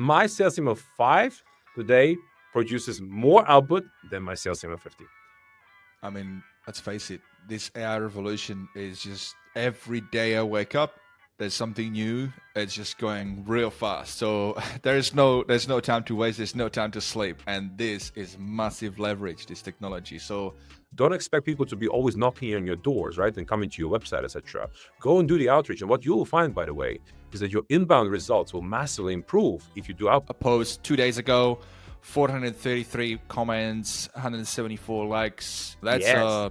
My sales team of 5 today produces more output than my sales team of 50. I mean, let's face it, this AI revolution is just every day I wake up, there's something new. It's just going real fast. So there's no time to waste, there's no time to sleep. And this is massive leverage, this technology. So don't expect people to be always knocking on your doors, right? And coming to your website, etc. Go and do the outreach. And what you'll find, by the way, is that your inbound results will massively improve if you do a post 2 days ago, 433 comments, 174 likes. That's a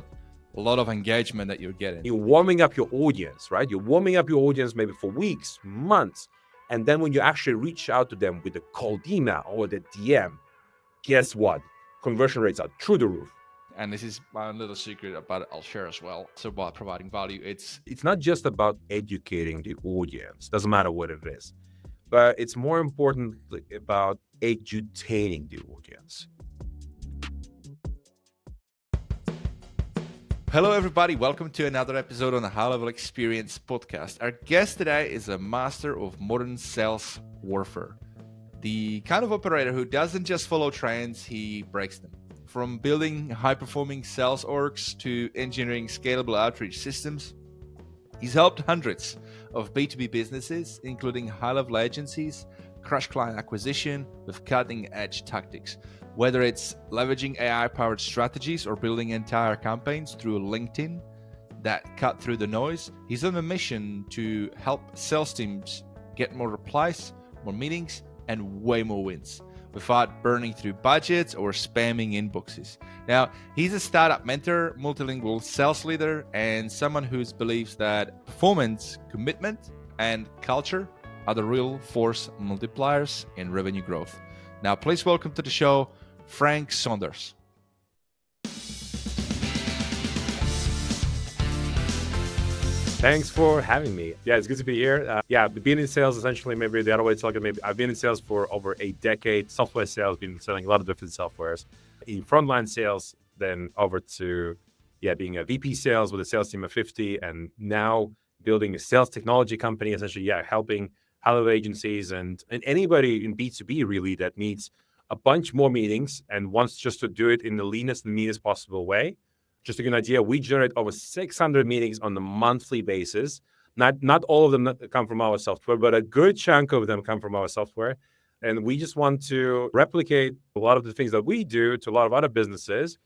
lot of engagement that you're getting. You're warming up your audience, right? You're warming up your audience maybe for weeks, months. And then when you actually reach out to them with the cold email or the DM, guess what? Conversion rates are through the roof. And this is my little secret about it, I'll share as well. So about providing value, it's not just about educating the audience, doesn't matter what it is, but it's more important about edutaining the audience. Hello, everybody. Welcome to another episode on the HighLevel Experience Podcast. Our guest today is a master of modern sales warfare, the kind of operator who doesn't just follow trends, he breaks them. From building high-performing sales orgs to engineering scalable outreach systems, he's helped hundreds of B2B businesses, including high-level agencies, crush client acquisition with cutting-edge tactics. Whether it's leveraging AI-powered strategies or building entire campaigns through LinkedIn that cut through the noise, he's on a mission to help sales teams get more replies, more meetings, and way more wins without burning through budgets or spamming inboxes. Now, he's a startup mentor, multilingual sales leader, and someone who believes that performance, commitment, and culture are the real force multipliers in revenue growth. Now, please welcome to the show, Frank Sondors. Thanks for having me. Yeah, it's good to be here. Being in sales, essentially, maybe the other way to look at it, maybe I've been in sales for over a decade. Software sales, been selling a lot of different softwares. In frontline sales, then over to being a VP sales with a sales team of 50, and now building a sales technology company, essentially, helping HighLevel agencies and anybody in B2B really that needs a bunch more meetings and wants just to do it in the leanest and meanest possible way. Just to give you an idea, we generate over 600 meetings on a monthly basis. Not all of them come from our software, but a good chunk of them come from our software. And we just want to replicate a lot of the things that we do to a lot of other businesses.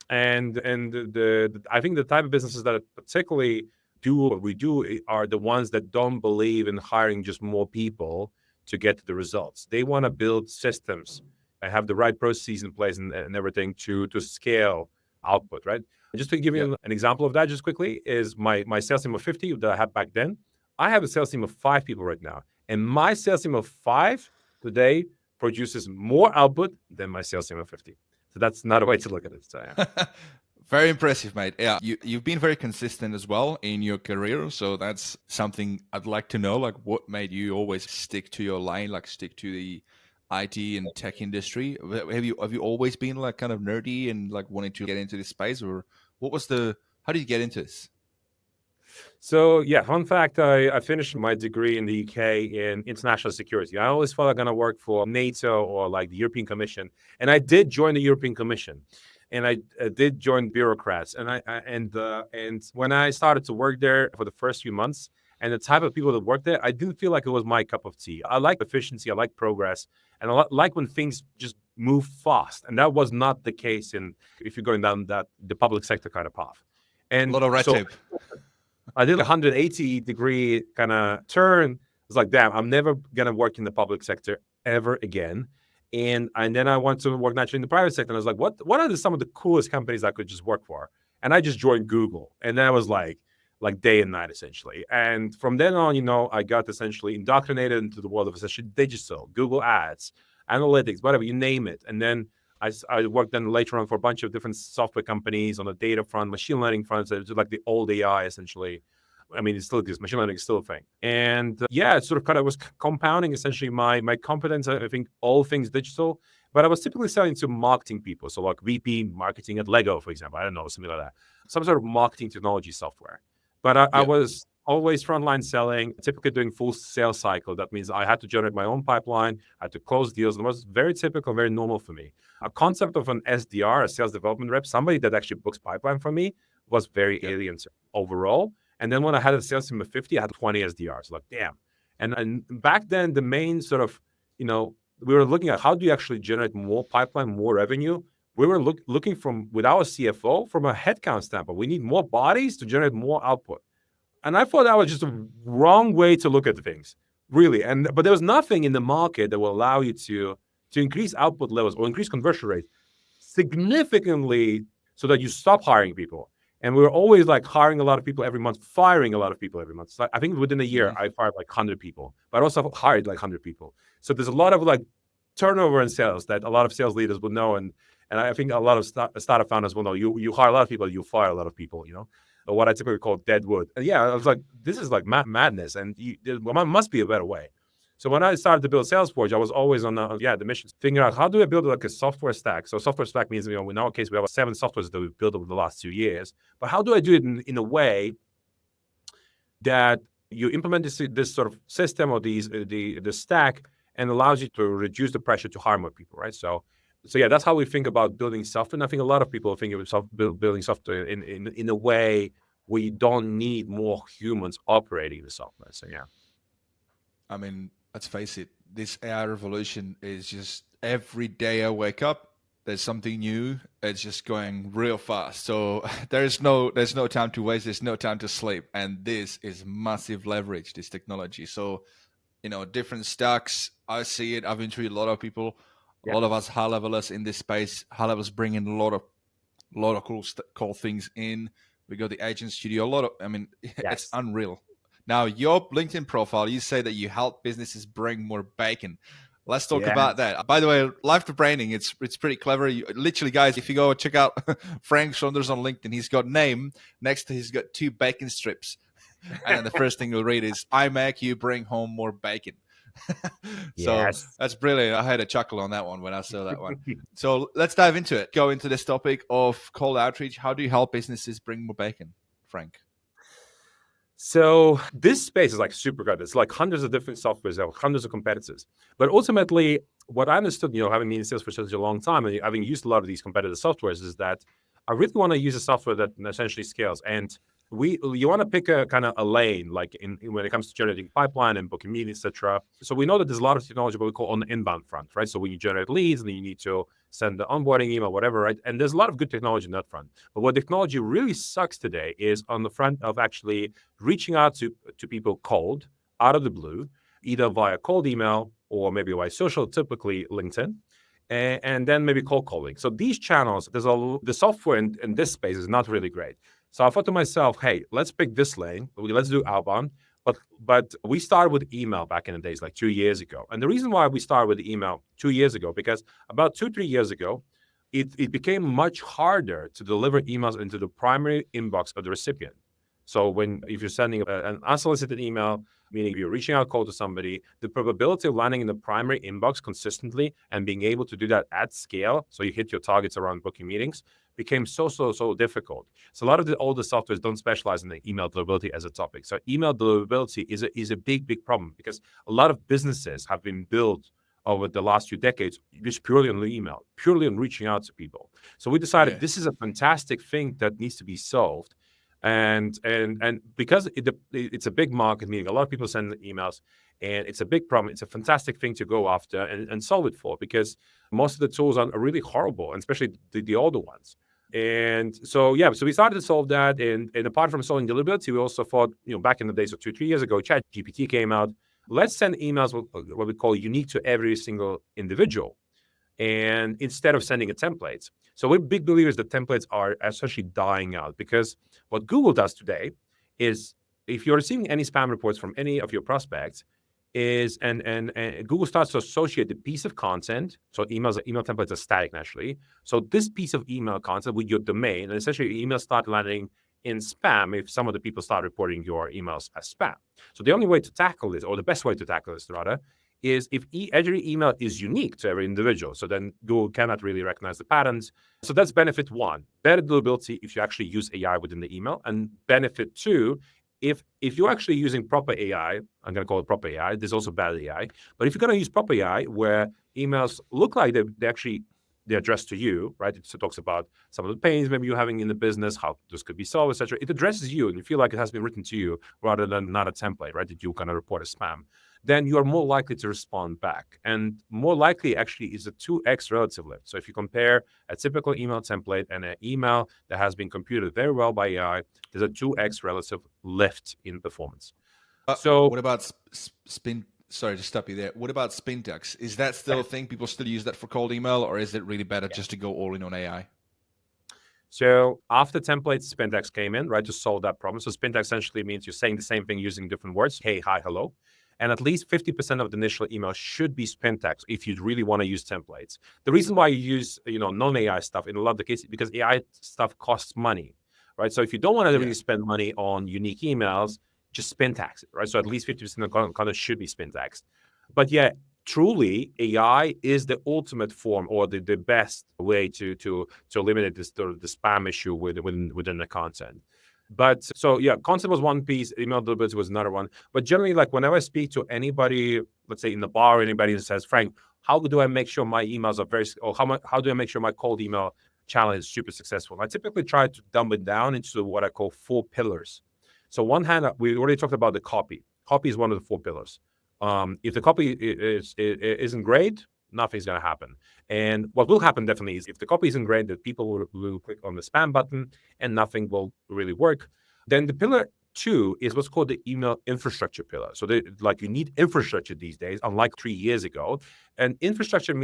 And I think the type of businesses that particularly do what we do are the ones that don't believe in hiring just more people to get to the results. They want to build systems and have the right processes in place and everything to scale output, right? Just to give you an example of that just quickly is my sales team of 50 that I had back then. I have a sales team of 5 people right now. And my sales team of 5 today produces more output than my sales team of 50. So that's not a way to look at it. So, Very impressive, mate. Yeah, you've been very consistent as well in your career. So that's something I'd like to know, like what made you always stick to your lane, like stick to the IT and tech industry. Have you always been like kind of nerdy and like wanting to get into this space, or how did you get into this? So fun fact, I finished my degree in the UK in international security. I always thought I'm going to work for NATO or like the European Commission. And I did join the European Commission. And I did join bureaucrats. And when I started to work there for the first few months, and the type of people that work there, I didn't feel like it was my cup of tea. I like efficiency, I like progress, and I like when things just move fast. And that was not the case if you're going down the public sector kind of path. And a lot of red tape. I did a 180-degree kind of turn. I was like, damn, I'm never gonna work in the public sector ever again. And then I wanted to work naturally in the private sector. And I was like, what are some of the coolest companies I could just work for? And I just joined Google. And that was like day and night, essentially. And from then on, I got essentially indoctrinated into the world of essentially digital, Google Ads, analytics, whatever, you name it. And then I worked then later on for a bunch of different software companies on the data front, machine learning front, so it's like the old AI, essentially. I mean, it still exists. Machine learning is still a thing. And it sort of kind of was compounding essentially my competence, I think, all things digital. But I was typically selling to marketing people. So like VP marketing at Lego, for example. I don't know, something like that. Some sort of marketing technology software. But I was always frontline selling, typically doing full sales cycle. That means I had to generate my own pipeline, I had to close deals. It was very typical, very normal for me. A concept of an SDR, a sales development rep, somebody that actually books pipeline for me, was very alien overall. And then when I had a sales team of 50, I had 20 SDRs. Like, damn. And back then, the main sort of, we were looking at how do you actually generate more pipeline, more revenue. We were looking with our CFO from a headcount standpoint. We need more bodies to generate more output. And I thought that was just a wrong way to look at things, really. But there was nothing in the market that will allow you to increase output levels or increase conversion rate significantly so that you stop hiring people. And we were always like hiring a lot of people every month, firing a lot of people every month. So I think within a year, I fired like 100 people, but I also hired like 100 people. So there's a lot of like turnover in sales that a lot of sales leaders would know. And I think a lot of startup founders will know. You hire a lot of people, you fire a lot of people, or what I typically call dead wood. And yeah, I was like, this is like madness. And there must be a better way. So when I started to build SalesForge, I was always on the mission, figuring out how do I build like a software stack. So software stack means, in our case, we have 7 softwares that we've built over the last 2 years. But how do I do it in a way that you implement this sort of system or the stack and allows you to reduce the pressure to hire more people, right? So yeah, that's how we think about building software. And I think a lot of people think of building software in a way where you don't need more humans operating the software. So yeah. I mean, let's face it, this AI revolution is just every day I wake up, there's something new. It's just going real fast. So there's no time to waste. There's no time to sleep. And this is massive leverage, this technology. So, different stacks, I see it. I've interviewed a lot of people, a lot of us high levelers in this space. High levels bring in a lot of cool things in. We got the agent studio, it's unreal. Now, your LinkedIn profile, you say that you help businesses bring more bacon. Let's talk about that. By the way, live to branding, it's pretty clever. Literally, guys, if you go check out Frank Sondors on LinkedIn, he's got name. Next to he's got 2 bacon strips. And then the first thing you'll read is, I make you bring home more bacon. So that's brilliant. I had a chuckle on that one when I saw that one. So let's dive into it. Go into this topic of cold outreach. How do you help businesses bring more bacon, Frank? So this space is like super good. It's like hundreds of different softwares, there are hundreds of competitors. But ultimately, what I understood, having been in sales for such a long time and having used a lot of these competitive softwares, is that I really want to use a software that essentially scales. And you want to pick a kind of a lane, like when it comes to generating pipeline and booking meetings, etc. So we know that there's a lot of technology what we call on the inbound front, right? So when you generate leads, and then you need to send the onboarding email, whatever, right? And there's a lot of good technology in that front. But what technology really sucks today is on the front of actually reaching out to people cold, out of the blue, either via cold email or maybe via social, typically LinkedIn. And then maybe cold calling. So these channels, the software in this space is not really great. So I thought to myself, hey, let's pick this lane. Let's do outbound. But we started with email back in the days, like 2 years ago. And the reason why we started with email 2 years ago, because about 2-3 years ago, it became much harder to deliver emails into the primary inbox of the recipient. So if you're sending an unsolicited email, meaning you're reaching out cold to somebody, the probability of landing in the primary inbox consistently and being able to do that at scale, so you hit your targets around booking meetings, became so difficult. So a lot of the older softwares don't specialize in the email deliverability as a topic. So email deliverability is a big problem, because a lot of businesses have been built over the last few decades just purely on email, purely on reaching out to people. So we decided this is a fantastic thing that needs to be solved. And because it's a big market, meaning a lot of people send emails, and it's a big problem, it's a fantastic thing to go after and solve it for, because most of the tools are really horrible, and especially the older ones. And so we started to solve that. And apart from solving deliverability, we also thought, back in the days of 2-3 years ago, ChatGPT came out. Let's send emails what we call unique to every single individual, and instead of sending a template. So we're big believers that templates are essentially dying out, because what Google does today is, if you're receiving any spam reports from any of your prospects, and Google starts to associate the piece of content. So email templates are static naturally. So this piece of email content with your domain, and essentially your emails start landing in spam if some of the people start reporting your emails as spam. So the only way to tackle this, or the best way to tackle this rather, is if every email is unique to every individual. So then Google cannot really recognize the patterns. So that's benefit one, better deliverability if you actually use AI within the email. And benefit two if you're actually using proper AI, I'm going to call it proper AI. There's also bad AI, but if you're going to use proper AI, where emails look like they're addressed to you, right? It talks about some of the pains maybe you're having in the business, how this could be solved, etc. It addresses you, and you feel like it has been written to you rather than not a template, right? That you kind of report as spam. Then you are more likely to respond back, and more likely actually is a 2x relative lift. So if you compare a typical email template and an email that has been computed very well by AI, there's a 2x relative lift in performance. So what about spin? Sorry to stop you there. What about spin text? Is that still a thing? People still use that for cold email, or is it really better just to go all in on AI? So after templates, Spintex came in, right, to solve that problem. So Spintex essentially means you're saying the same thing using different words. Hey, hi, hello. And at least 50% of the initial email should be Spintex if you really want to use templates. The reason why you use, non-AI stuff in a lot of the cases, because AI stuff costs money, right? So if you don't want to really spend money on unique emails, just Spintex it, right? So at least 50% of content should be Spintex. But yeah, truly, AI is the ultimate form or the best way to eliminate this the spam issue within the content. But so yeah, content was one piece, email delivery was another one. But generally, like whenever I speak to anybody, let's say in the bar, anybody who says, Frank, how do I make sure my emails are or how do I make sure my cold email channel is super successful? I typically try to dumb it down into what I call 4 pillars. So one hand, we already talked about the copy. Copy is one of the 4 pillars. If the copy isn't great, nothing's going to happen. And what will happen definitely is if the copy isn't great, that people will click on the spam button and nothing will really work. Then the pillar 2 is what's called the email infrastructure pillar. So you need infrastructure these days, unlike 3 years ago. And infrastructure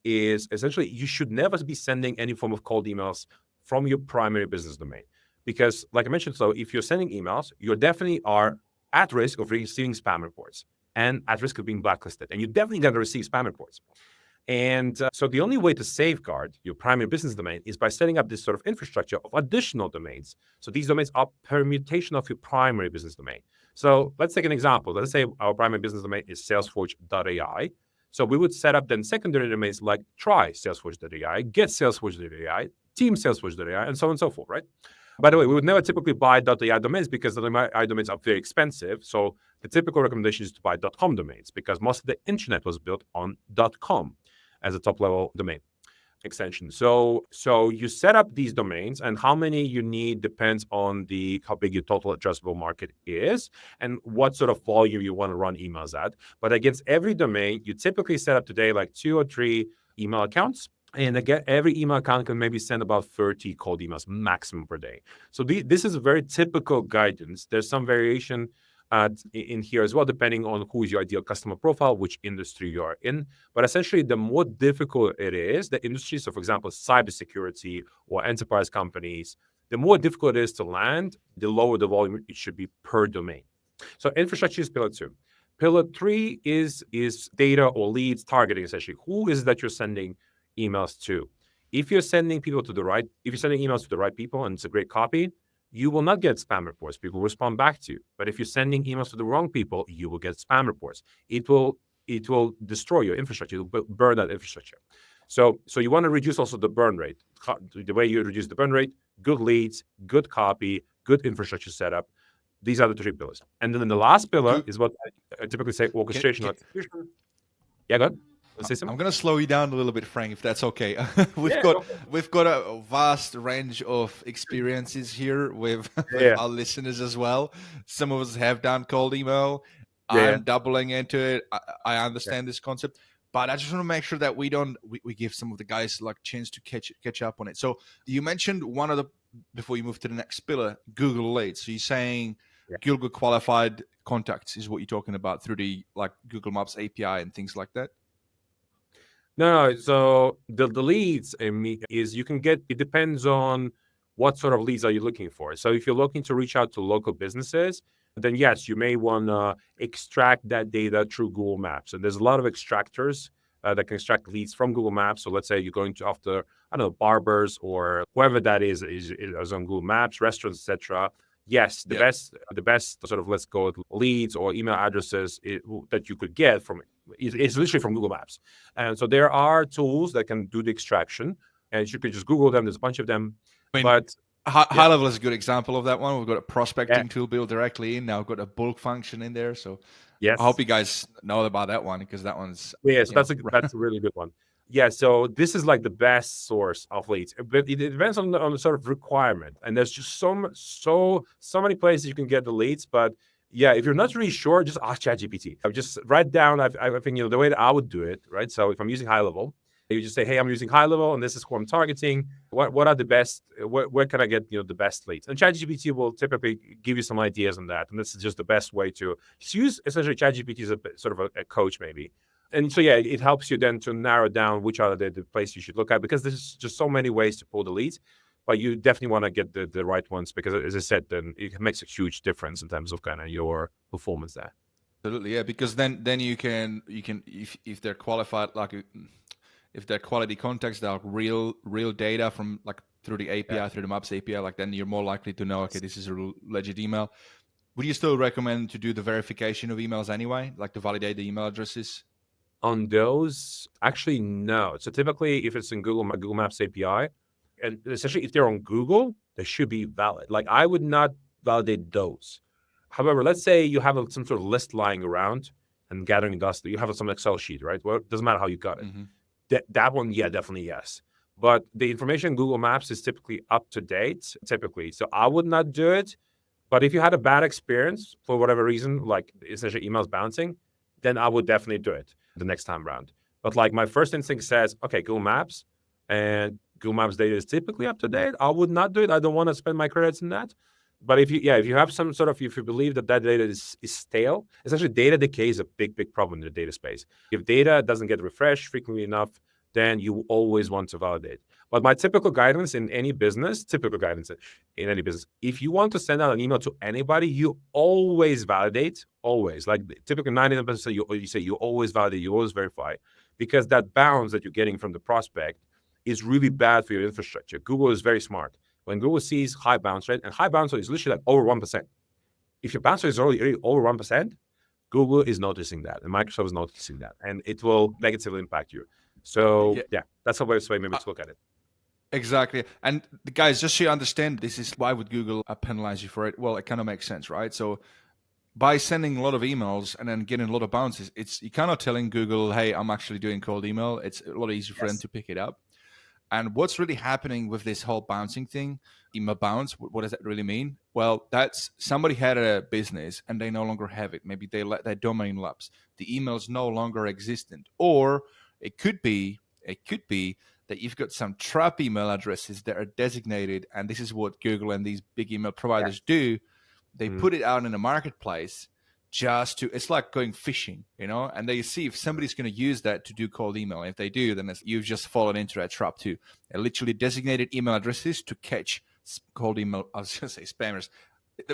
is essentially you should never be sending any form of cold emails from your primary business domain. Because like I mentioned, so if you're sending emails, you definitely are at risk of receiving spam reports and at risk of being blacklisted. And you're definitely going to receive spam reports. And so the only way to safeguard your primary business domain is by setting up this sort of infrastructure of additional domains. So these domains are permutation of your primary business domain. So let's take an example. Let's say our primary business domain is SalesForge.ai. So we would set up then secondary domains like try SalesForge.ai, get SalesForge.ai, team SalesForge.ai, and so on and so forth, right? By the way, we would never typically buy .ai domains because the .ai domains are very expensive. So the typical recommendation is to buy .com domains because most of the internet was built on .com as a top-level domain extension. So you set up these domains, and how many you need depends on how big your total addressable market is and what sort of volume you want to run emails at. But against every domain, you typically set up today like 2 or 3 email accounts. And again, every email account can maybe send about 30 cold emails maximum per day. So this is a very typical guidance. There's some variation in here as well, depending on who is your ideal customer profile, which industry you are in. But essentially, the more difficult it is, the industry, so for example, cybersecurity or enterprise companies, the more difficult it is to land, the lower the volume it should be per domain. So infrastructure is pillar 2. Pillar 3 is data or leads targeting, essentially. Who is it that you're sending emails to? If you're sending emails to the right people and it's a great copy, you will not get spam reports. People will respond back to you. But if you're sending emails to the wrong people, you will get spam reports. It will destroy your infrastructure. It will burn that infrastructure. So you want to reduce also the burn rate. The way you reduce the burn rate: good leads, good copy, good infrastructure setup. These are the 3 pillars. And then the last pillar is what I typically say: orchestration. Yeah, go ahead. I'm going to slow you down a little bit, Frank, if that's okay. We've got a vast range of experiences here with our listeners as well. Some of us have done cold email. I'm doubling into it. I understand this concept, but I just want to make sure that we give some of the guys like chance to catch up on it. So you mentioned before you move to the next pillar, Google Leads. So you're saying Google qualified contacts is what you're talking about through the like Google Maps API and things like that? No. So the leads is you can get. It depends on what sort of leads are you looking for. So if you're looking to reach out to local businesses, then yes, you may want to extract that data through Google Maps. And there's a lot of extractors that can extract leads from Google Maps. So let's say you're going to after barbers or whoever that is on Google Maps, restaurants, etc. Yes, the best sort of let's go leads or email addresses that you could get from it's literally from Google Maps. And so there are tools that can do the extraction, and you could just Google them. There's a bunch of them. Yeah, HighLevel is a good example of that one. We've got a yeah, prospecting tool built directly in. Now we've got a bulk function in there. So I hope yes. you guys know about that one because that one's, Yeah, so you know, that's a really good one. Yeah, so this is like the best source of leads, but it depends on the sort of requirement. And there's just so many places you can get the leads. But yeah, if you're not really sure, just ask ChatGPT. I would just write down. I think the way that I would do it, right? So if I'm using high level, you just say, hey, I'm using high level, and this is who I'm targeting. What are the best? Where can I get the best leads? And ChatGPT will typically give you some ideas on that. And this is just the best way to just use essentially ChatGPT as a sort of a coach maybe. And so, yeah, it helps you then to narrow down which are the place you should look at because there's just so many ways to pull the leads. But you definitely want to get the right ones because, as I said, then it makes a huge difference in terms of kind of your performance there. absolutely, yeah. Because then you can if they're qualified, like if they're quality contacts, they're real data from like through the API, Yeah. through the Maps API, like then you're more likely to know, okay, Yes. this is a legit email. Would you still recommend to do the verification of emails anyway, like to validate the email addresses? On those, actually, no. So typically, if it's in Google Maps API, and essentially if they're on Google, they should be valid. Like I would not validate those. However, let's say you have some sort of list lying around and gathering dust. You have some Excel sheet, right? Well, it doesn't matter how you got it. Mm-hmm. That one, yeah, definitely yes. But the information in Google Maps is typically up to date, typically. So I would not do it. But if you had a bad experience for whatever reason, like essentially emails bouncing, then I would definitely do it the next time around. But like my first instinct says, okay, Google Maps and Google Maps data is typically up to date. I would not do it. I don't want to spend my credits in that. But if you have some sort of, if you believe that data is stale, essentially data decay is a big problem in the data space. If data doesn't get refreshed frequently enough, then you always want to validate. But my typical guidance in any business, if you want to send out an email to anybody, you always validate, always. Like typically 99% you say you always validate, you always verify, because that bounce that you're getting from the prospect is really bad for your infrastructure. Google is very smart. When Google sees high bounce rate, and high bounce rate is literally like over 1%. If your bounce rate is already over 1%, Google is noticing that, and Microsoft is noticing that, and it will negatively impact you. So, Yeah, yeah, that's the best way maybe to look at it. exactly. And the guys, just so you understand, this is why would Google penalize you for it? Well, it kind of makes sense, right? So by sending a lot of emails and then getting a lot of bounces, it's you kind of telling Google, hey, I'm actually doing cold email. It's a lot easier for them Yes. to pick it up. And what's really happening with this whole bouncing thing, email bounce, what does that really mean? Well, that's somebody had a business and they no longer have it. Maybe they let their domain lapse. The email is no longer existent. Or it could be that you've got some trap email addresses that are designated, and this is what Google and these big email providers do. They Mhm. put it out in the marketplace just to, it's like going fishing, and they see if somebody's going to use that to do cold email. If they do, then you've just fallen into that trap too. They're literally designated email addresses to catch cold email. I was going to say spammers.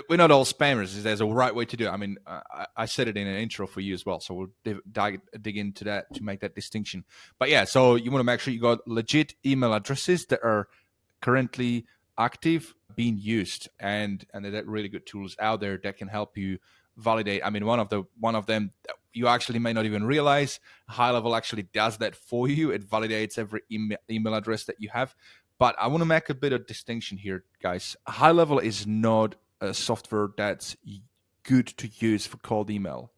We're not all spammers. There's a right way to do it. I mean, I said it in an intro for you as well. So we'll dig into that to make that distinction. But yeah, so you want to make sure you got legit email addresses that are currently active, being used, and there are really good tools out there that can help you validate. I mean, one of them you actually may not even realize. HighLevel actually does that for you. It validates every email address that you have. But I want to make a bit of distinction here, guys. HighLevel is not a software that's good to use for cold email.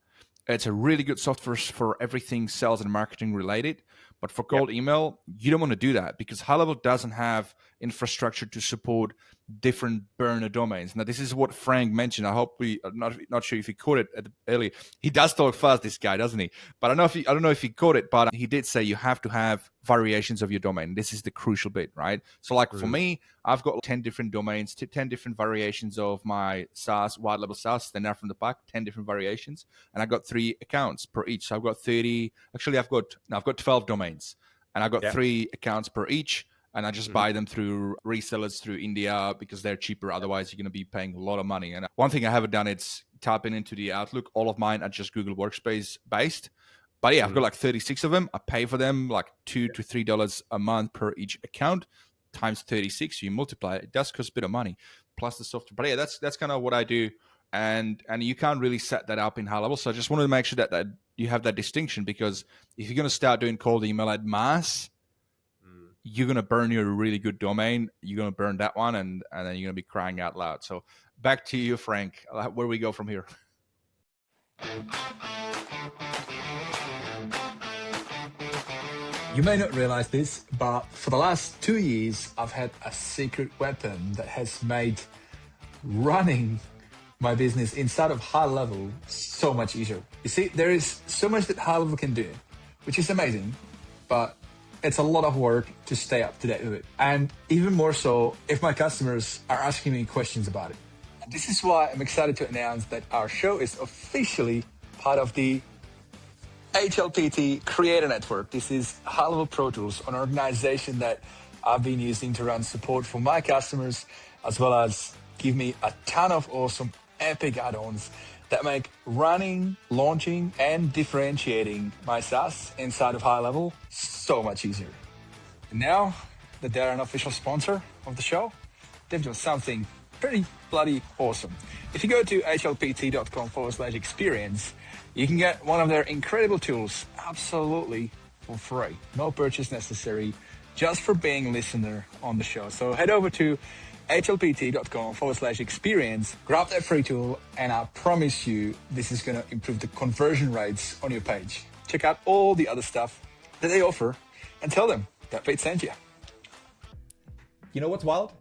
It's a really good software for everything sales and marketing related. But for Yeah. cold email, you don't want to do that because HighLevel doesn't have infrastructure to support different burner domains. Now, this is what Frank mentioned. I hope I'm not sure if he caught it early. He does talk fast, this guy, doesn't he? But I don't know if he caught it, but he did say you have to have variations of your domain. This is the crucial bit, right? So like for Mhm. me, I've got 10 different domains, 10 different variations of my SaaS, white level SaaS, stand out from the pack, 10 different variations. And I got 3 accounts per each. So I've got 30, actually I've got 12 domains and I've got Yeah. 3 accounts per each. And I just Mhm. buy them through resellers through India because they're cheaper. Otherwise, you're going to be paying a lot of money. And one thing I haven't done is tapping into the Outlook. All of mine are just Google Workspace based. But yeah, I've got Mhm. like 36 of them. I pay for them like $2 to $3 a month per each account times 36. So you multiply it. It does cost a bit of money plus the software. But yeah, that's kind of what I do. And you can't really set that up in HighLevel. So I just wanted to make sure that you have that distinction because if you're going to start doing cold email at mass, Mm. you're going to burn your really good domain. You're going to burn that one, and then you're going to be crying out loud. So back to you, Frank. Where do we go from here? You may not realize this, but for the last 2 years, I've had a secret weapon that has made running my business inside of HighLevel so much easier. You see, there is so much that HighLevel can do, which is amazing, but it's a lot of work to stay up to date with it. And even more so if my customers are asking me questions about it. And this is why I'm excited to announce that our show is officially part of the HLPT Creator Network. This is HighLevel Pro Tools, an organization that I've been using to run support for my customers, as well as give me a ton of awesome epic add-ons that make running, launching, and differentiating my SaaS inside of HighLevel so much easier. And now that they're an official sponsor of the show, they've done something pretty bloody awesome. If you go to hlpt.com/experience, you can get one of their incredible tools absolutely for free. No purchase necessary, just for being a listener on the show. So head over to hlpt.com/experience, grab that free tool, and I promise you this is going to improve the conversion rates on your page. Check out all the other stuff that they offer and tell them that Pete sent you. You know what's wild?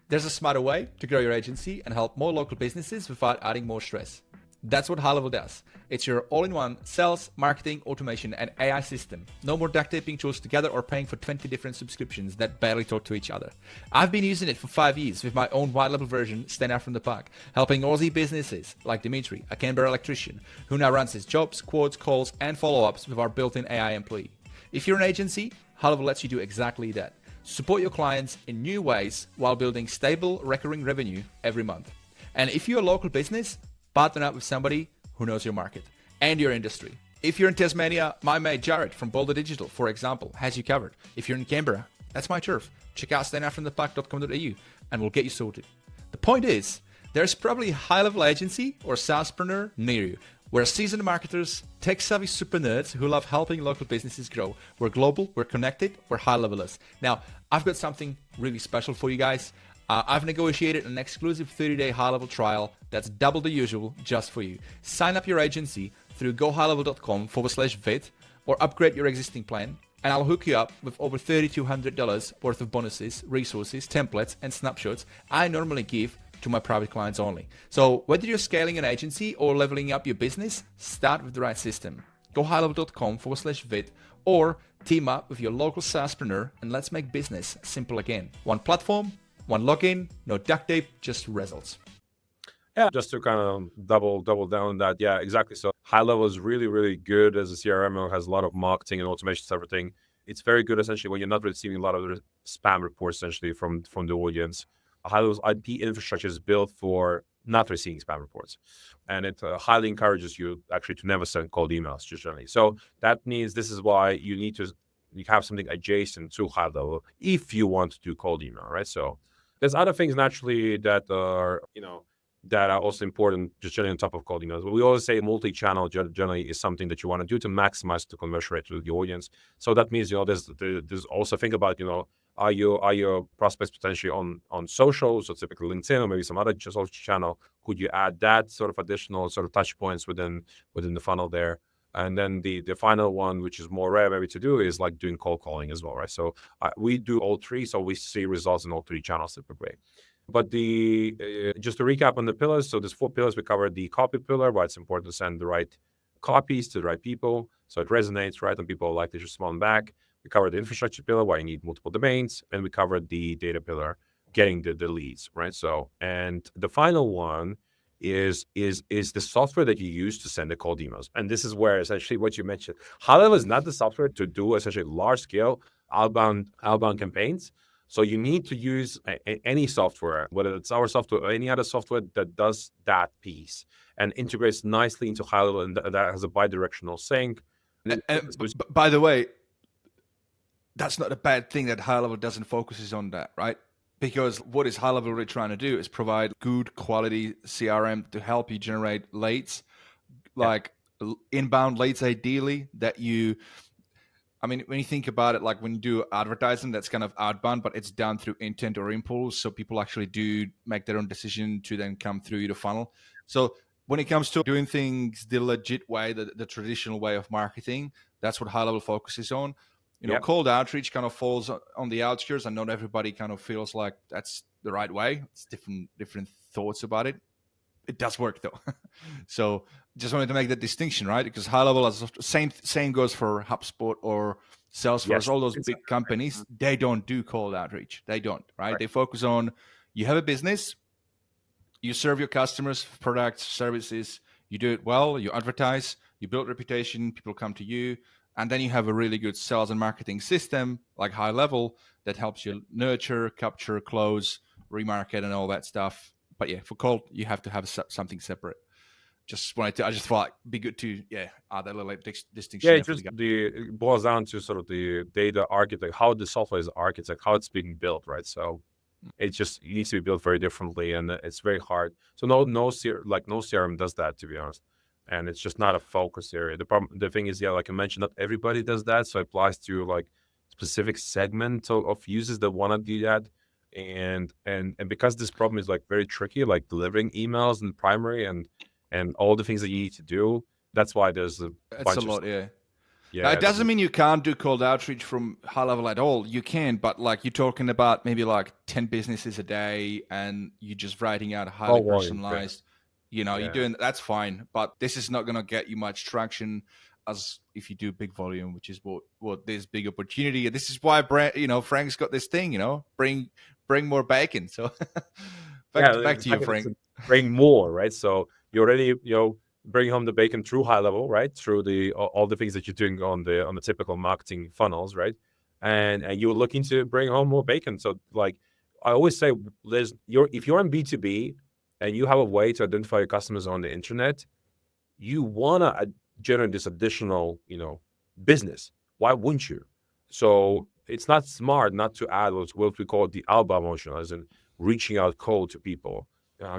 There's a smarter way to grow your agency and help more local businesses without adding more stress. That's what HighLevel does. It's your all-in-one sales, marketing, automation, and AI system. No more duct taping tools together or paying for 20 different subscriptions that barely talk to each other. I've been using it for 5 years with my own white-level version, Stand Out From the Pack, helping Aussie businesses like Dimitri, a Canberra electrician, who now runs his jobs, quotes, calls, and follow-ups with our built-in AI employee. If you're an agency, HighLevel lets you do exactly that. Support your clients in new ways while building stable, recurring revenue every month. And if you're a local business, partner up with somebody who knows your market and your industry. If you're in Tasmania, my mate Jared from Boulder Digital, for example, has you covered. If you're in Canberra, that's my turf. Check out standoutfromthepack.com.au and we'll get you sorted. The point is, there's probably a high-level agency or SaaSpreneur near you. We're seasoned marketers, tech-savvy super nerds who love helping local businesses grow. We're global, we're connected, we're high-levelers. Now, I've got something really special for you guys. I've negotiated an exclusive 30-day HighLevel trial that's double the usual just for you. Sign up your agency through gohighlevel.com/vid or upgrade your existing plan, and I'll hook you up with over $3,200 worth of bonuses, resources, templates, and snapshots I normally give to my private clients only. So whether you're scaling an agency or leveling up your business, start with the right system. Go highlevel.com/vid or team up with your local SaaSpreneur and let's make business simple again. One platform, one login, no duct tape, just results. Yeah, just to kind of double down on that. Yeah, exactly. So HighLevel is really, really good as a CRM. It has a lot of marketing and automation, everything. It's very good essentially when you're not receiving a lot of spam reports essentially from the audience. HighLevel's IP infrastructure is built for not receiving spam reports. And it highly encourages you actually to never send cold emails, just generally. So that means this is why you need to have something adjacent to HighLevel if you want to do cold email, right? So there's other things naturally that are, that are also important just generally on top of cold emails. But we always say multi-channel generally is something that you want to do to maximize the conversion rate with the audience. So that means, there's also think about, are your prospects potentially on social, so typically LinkedIn or maybe some other social channel? Could you add that sort of additional sort of touch points within the funnel there? And then the final one, which is more rare maybe to do, is like doing cold calling as well, right? So we do all three, so we see results in all three channels typically. But just to recap on the pillars, so there's 4 pillars. We covered the copy pillar, why it's important to send the right copies to the right people, so it resonates, right, and people like to respond back. We covered the infrastructure pillar, why you need multiple domains, and we covered the data pillar, getting the leads, right? So, and the final one is the software that you use to send the cold emails. And this is where essentially what you mentioned, HighLevel is not the software to do essentially large scale outbound campaigns. So you need to use any software, whether it's our software or any other software that does that piece and integrates nicely into HighLevel, and that has a bi-directional sync. And by the way, that's not a bad thing that HighLevel doesn't focus on that, right? Because what is HighLevel really trying to do is provide good quality CRM to help you generate leads, like inbound leads ideally, that you I mean, when you think about it, like when you do advertising, that's kind of outbound, but it's done through intent or impulse. So people actually do make their own decision to then come through the funnel. So when it comes to doing things the legit way, the traditional way of marketing, that's what HighLevel focuses on. Yep. Cold outreach kind of falls on the outskirts, and not everybody kind of feels like that's the right way. It's different thoughts about it. It does work though. So just wanted to make that distinction, right? Because HighLevel, as same goes for HubSpot or Salesforce, Yes. all those Exactly. big companies, they don't do cold outreach. They don't, right? Right. They focus on, you have a business, you serve your customers, products, services, you do it well, you advertise, you build reputation, people come to you, and then you have a really good sales and marketing system like HighLevel that helps you nurture, capture, close, remarket, and all that stuff. But yeah, for cold, you have to have something separate. I just thought it'd be good to add that little distinction. Yeah, There it for the just guy. it boils down to sort of the data architect, how the software is architect, how it's being built, right? So it needs to be built very differently, and it's very hard. So no CRM does that, to be honest, and it's just not a focus area. The thing is, like I mentioned, not everybody does that, so it applies to like specific segment of users that want to do that, and because this problem is like very tricky, like delivering emails in primary and all the things that you need to do. That's why there's a It's a bunch of lot, stuff. yeah. Now, Yeah, it doesn't mean you can't do cold outreach from HighLevel at all. You can, but like you're talking about maybe like 10 businesses a day and you're just writing out a highly all volume. personalized, you're Yeah. doing that's fine. But this is not going to get you much traction as if you do big volume, which is what this big opportunity. This is why Frank's got this thing, bring more bacon. So back to you, Frank. Bring more, right? So you already, bring home the bacon through HighLevel, right? Through all the things that you're doing on the typical marketing funnels, right? And you're looking to bring home more bacon. So like I always say, if you're in B2B and you have a way to identify your customers on the internet, you wanna generate this additional, business. Why wouldn't you? So it's not smart not to add what we call the outbound motion, as in reaching out cold to people.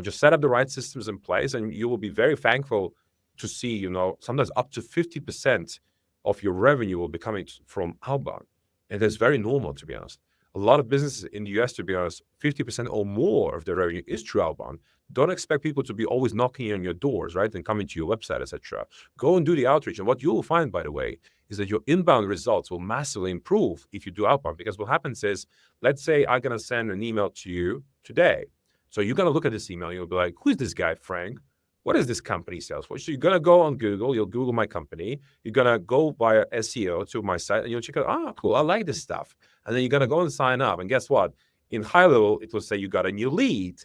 Just set up the right systems in place, and you will be very thankful to see, sometimes up to 50% of your revenue will be coming from outbound. And that's very normal, to be honest. A lot of businesses in the US, to be honest, 50% or more of their revenue is through outbound. Don't expect people to be always knocking on your doors, right, and coming to your website, etc. Go and do the outreach. And what you will find, by the way, is that your inbound results will massively improve if you do outbound. Because what happens is, let's say I'm going to send an email to you today. So you're going to look at this email. You'll be like, who's this guy, Frank? What is this company, SalesForge? So you're going to go on Google. You'll Google my company. You're going to go via SEO to my site, and you'll check out, cool, I like this stuff. And then you're going to go and sign up. And guess what? In HighLevel, it will say you got a new lead,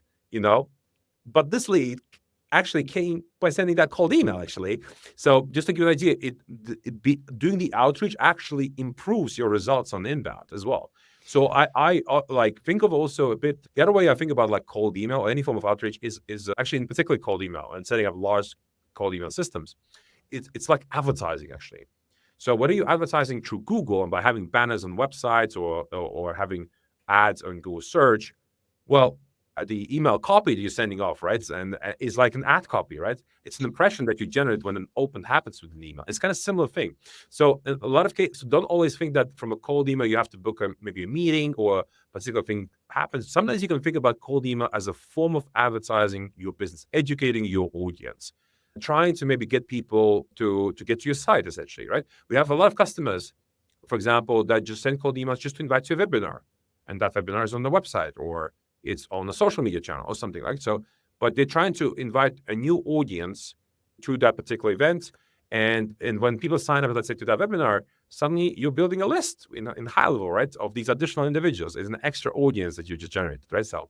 but this lead actually came by sending that cold email, actually. So just to give you an idea, doing the outreach actually improves your results on inbound as well. So I like think of also a bit, the other way I think about like cold email or any form of outreach is actually in particular cold email and setting up large cold email systems. It's like advertising, actually. So whether you're advertising through Google and by having banners on websites or having ads on Google search, well, the email copy that you're sending off, right, and is like an ad copy, right? It's an impression that you generate when an open happens with an email. It's kind of similar thing. So in a lot of cases, don't always think that from a cold email you have to book maybe a meeting or a particular thing happens. Sometimes you can think about cold email as a form of advertising your business, educating your audience, trying to maybe get people to get to your site, essentially, right? We have a lot of customers, for example, that just send cold emails just to invite to a webinar, and that webinar is on the website or it's on a social media channel or something like so. But they're trying to invite a new audience to that particular event. And when people sign up, let's say, to that webinar, suddenly you're building a list in HighLevel, right, of these additional individuals. It's an extra audience that you just generated, right? So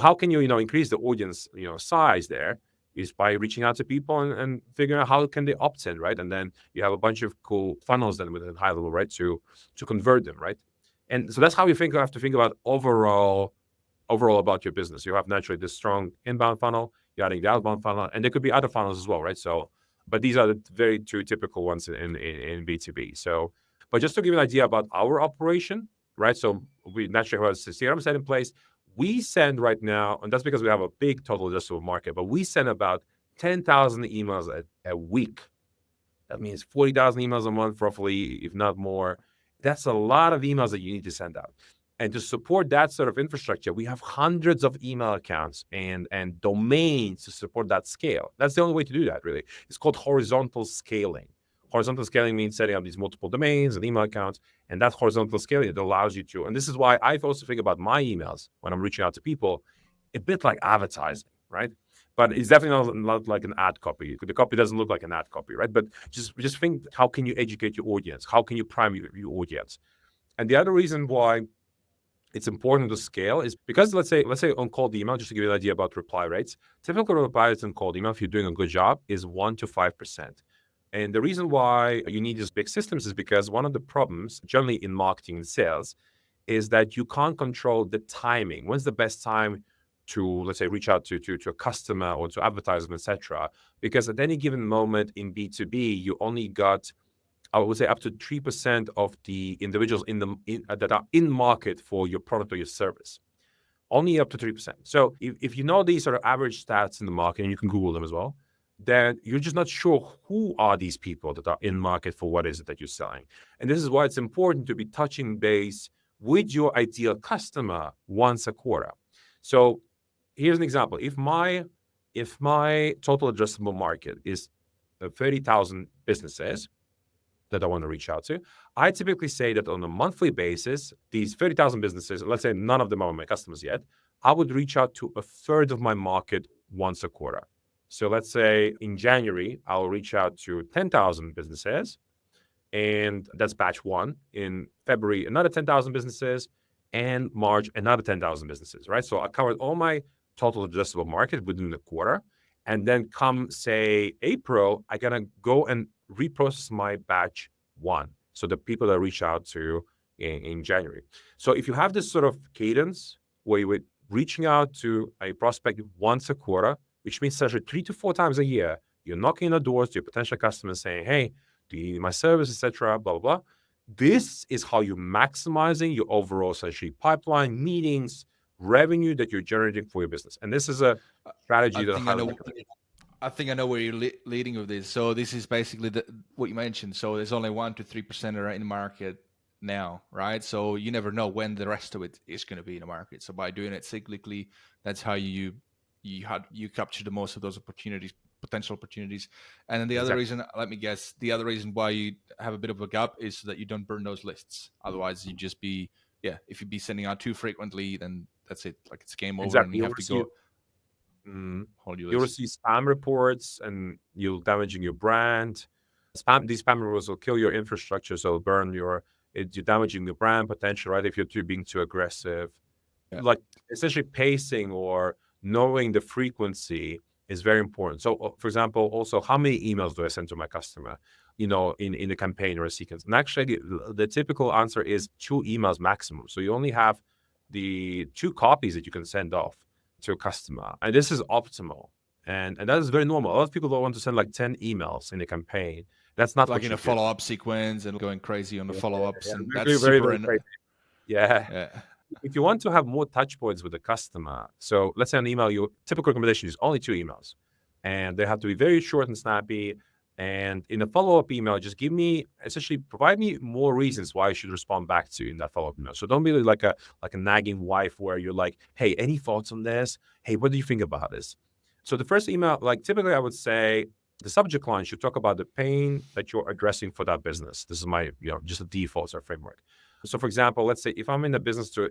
how can you, increase the audience, size there is by reaching out to people and figuring out how can they opt in, right? And then you have a bunch of cool funnels then within HighLevel, right, to convert them, right? And so that's how you have to think about overall about your business. You have naturally this strong inbound funnel, you're adding the outbound funnel, and there could be other funnels as well, right? So, but these are the very two typical ones in B2B. So, but just to give you an idea about our operation, right? So we naturally have a CRM set in place. We send right now, and that's because we have a big total addressable market, but we send about 10,000 emails a week. That means 40,000 emails a month, roughly, if not more. That's a lot of emails that you need to send out. And to support that sort of infrastructure, we have hundreds of email accounts and domains to support that scale. That's the only way to do that, really. It's called horizontal scaling. Horizontal scaling means setting up these multiple domains and email accounts, and that horizontal scaling, it allows you to. And this is why I also think about my emails when I'm reaching out to people, a bit like advertising, right? But it's definitely not like an ad copy. The copy doesn't look like an ad copy, right? But just think, how can you educate your audience? How can you prime your audience? And the other reason why it's important to scale is because let's say on cold email, just to give you an idea about reply rates, typical reply rates on cold email, if you're doing a good job, is 1% to 5%. And the reason why you need these big systems is because one of the problems, generally in marketing and sales, is that you can't control the timing. When's the best time to, let's say, reach out to a customer or to advertisement, etc.? Because at any given moment in B2B, you only got, I would say, up to 3% of the individuals that are in market for your product or your service. Only up to 3%. So if you know these sort of average stats in the market, and you can Google them as well, then you're just not sure who are these people that are in market for what is it that you're selling. And this is why it's important to be touching base with your ideal customer once a quarter. So here's an example. If my total addressable market is 30,000 businesses that I want to reach out to, I typically say that on a monthly basis, these 30,000 businesses, let's say none of them are my customers yet, I would reach out to a third of my market once a quarter. So let's say in January, I'll reach out to 10,000 businesses, and that's batch one. In February, another 10,000 businesses, and March, another 10,000 businesses, right? So I covered all my total addressable market within the quarter. And then come, say, April, I gotta go and reprocess my batch one. So the people that I reach out to in January. So if you have this sort of cadence where you're reaching out to a prospect once a quarter, which means essentially 3 to 4 times a year, you're knocking on the doors to your potential customers saying, hey, do you need my service, etc., blah, blah, blah. This is how you're maximizing your overall essentially pipeline, meetings, revenue that you're generating for your business. And this is a strategy I think I know where you're leading with this. So this is basically what you mentioned. So there's only 1 to 3% are in the market now, right? So you never know when the rest of it is going to be in the market. So by doing it cyclically, that's how you capture the most of those potential opportunities. And then the other reason, let me guess, the other reason why you have a bit of a gap is so that you don't burn those lists. Otherwise, you just be, if you be sending out too frequently, then that's it. Like it's game over, and you have to go. You'll receive spam reports, and you're damaging your brand. These spam reports will kill your infrastructure, so it'll burn you're damaging the brand potential, right? If you're being too aggressive, like essentially pacing or knowing the frequency is very important. So, for example, also, how many emails do I send to my customer, in a campaign or a sequence? And actually, the typical answer is 2 emails maximum. So you only have the 2 copies that you can send off to a customer, and this is optimal, and that is very normal. A lot of people don't want to send like 10 emails in a campaign. That's not like in a follow-up sequence and going crazy on the follow-ups, and that's very, super. Very crazy. If you want to have more touch points with the customer, so let's say an email, your typical recommendation is only 2 emails, and they have to be very short and snappy. And in a follow-up email, just provide me more reasons why I should respond back to you in that follow-up email. So don't be like a nagging wife where you're like, hey, any thoughts on this? Hey, what do you think about this? So the first email, like typically I would say the subject line should talk about the pain that you're addressing for that business. This is my, just a default or framework. So for example, let's say if I'm in a business to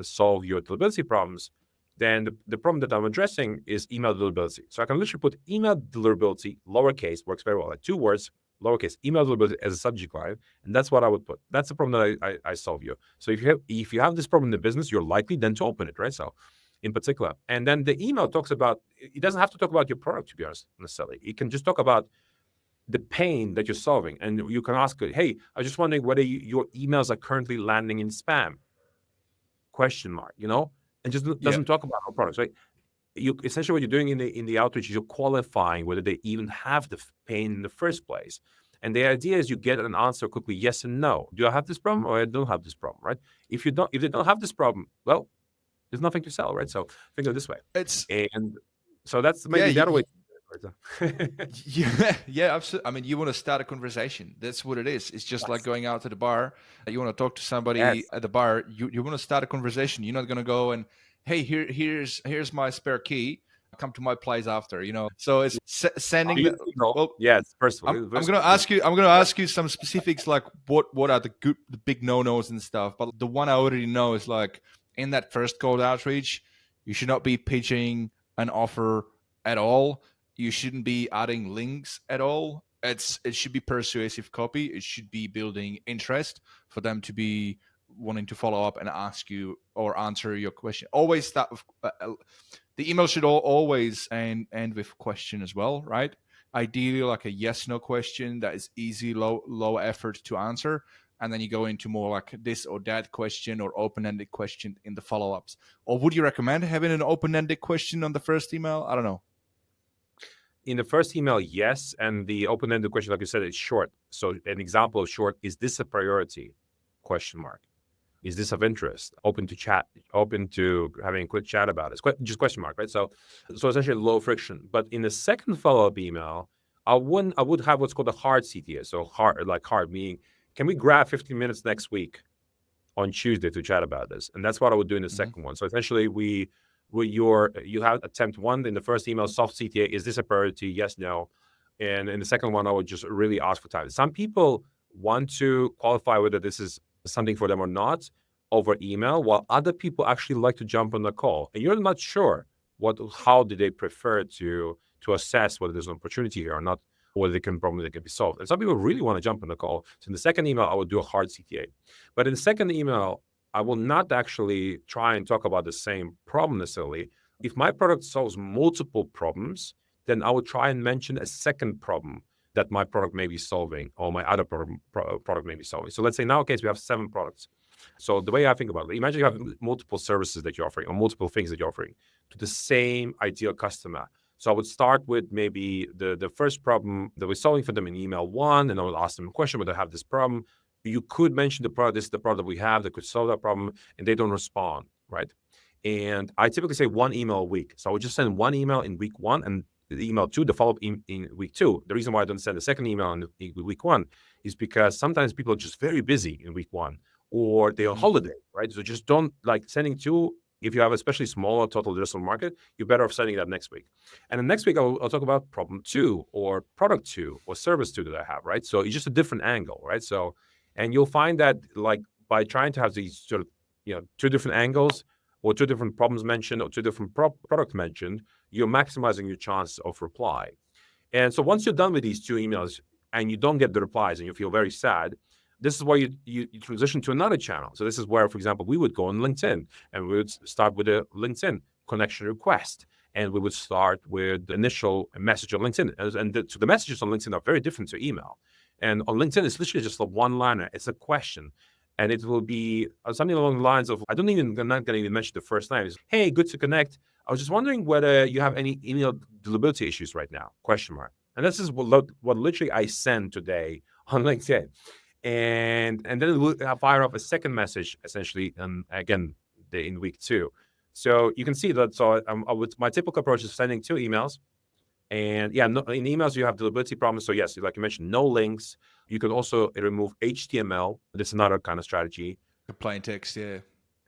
solve your deliverability problems, then the problem that I'm addressing is email deliverability. So I can literally put email deliverability, lowercase, works very well, like 2 words, lowercase, email deliverability as a subject line, and that's what I would put. That's the problem that I solve you. So if you have this problem in the business, you're likely then to open it, right? So in particular. And then the email talks about, it doesn't have to talk about your product, to be honest, necessarily. It can just talk about the pain that you're solving. And you can ask, hey, I was just wondering whether your emails are currently landing in spam, ? And just doesn't talk about our products, right? You essentially what you're doing in the outreach is you're qualifying whether they even have the pain in the first place. And the idea is you get an answer quickly, yes and no. Do I have this problem or I don't have this problem, right? If they don't have this problem, well, there's nothing to sell, right? So think of it this way. So that's maybe the other way. right? Yeah, absolutely. I mean, you want to start a conversation. That's what it is. It's just like going out to the bar. You want to talk to somebody Yes. at the bar. You want to start a conversation. You're not going to go and, hey, here's my spare key. Come to my place after. So it's sending. Use email. Well, Yes, first of all. I'm going to ask you. I'm going to ask you some specifics, like what are the big no-nos and stuff. But the one I already know is like in that first cold outreach, you should not be pitching an offer at all. You shouldn't be adding links at all. It should be persuasive copy. It should be building interest for them to be wanting to follow up and ask you or answer your question. Always start with the email should always end with question as well, right? Ideally, like a yes/no question that is easy, low effort to answer, and then you go into more like this or that question or open-ended question in the follow-ups. Or would you recommend having an open-ended question on the first email? I don't know. In the first email, yes, and the open-ended question, like you said, is short. So an example of short: is this a priority? Question mark. Is this of interest? Open to chat, open to having a quick chat about it. Just question mark, right? So essentially low friction. But in the second follow-up email, I would have what's called a hard CTA. So hard meaning, can we grab 15 minutes next week on Tuesday to chat about this? And that's what I would do in the second one. So essentially you have attempt one in the first email, soft CTA, is this a priority? Yes, no. And in the second one, I would just really ask for time. Some people want to qualify whether this is something for them or not over email, while other people actually like to jump on the call. And you're not sure how do they prefer to assess whether there's an opportunity here or not, or whether problem that can be solved. And some people really want to jump on the call. So in the second email, I would do a hard CTA. But in the second email, I will not actually try and talk about the same problem necessarily. If my product solves multiple problems, then I would try and mention a second problem that my product may be solving or my other product may be solving. So let's say in our case, we have 7 products. So the way I think about it, imagine you have multiple services that you're offering or multiple things that you're offering to the same ideal customer. So I would start with maybe the first problem that we're solving for them in email 1, and I would ask them a question, whether they have this problem. You could mention the product, this is the product we have that could solve that problem, and they don't respond, right? And I typically say 1 email a week. So I would just send 1 email in week 1 and the email 2, the follow-up in week 2. The reason why I don't send the second email in week 1 is because sometimes people are just very busy in week 1 or they're on holiday, right? So just don't like sending 2. If you have especially smaller total addressable market, you're better off sending that next week. And then next week, I'll talk about problem 2 or product 2 or service 2 that I have, right? So it's just a different angle, right? So, and you'll find that like by trying to have these sort of, 2 different angles or 2 different problems mentioned or 2 different product mentioned, you're maximizing your chance of reply. And so once you're done with these 2 emails and you don't get the replies and you feel very sad, this is where you transition to another channel. So this is where, for example, we would go on LinkedIn and we would start with a LinkedIn connection request. And we would start with the initial message on LinkedIn. So the messages on LinkedIn are very different to email. And on LinkedIn, it's literally just a one-liner. It's a question. And it will be something along the lines of, I'm not going to even mention the first name. It's, hey, good to connect. I was just wondering whether you have any email deliverability issues right now, ? And this is what literally I send today on LinkedIn. And then we'll fire off a second message, essentially, again, in week 2. So you can see that. So my typical approach is sending 2 emails. And in emails, you have deliverability problems. So yes, like you mentioned, no links. You can also remove HTML. This is another kind of strategy. Plain text, yeah.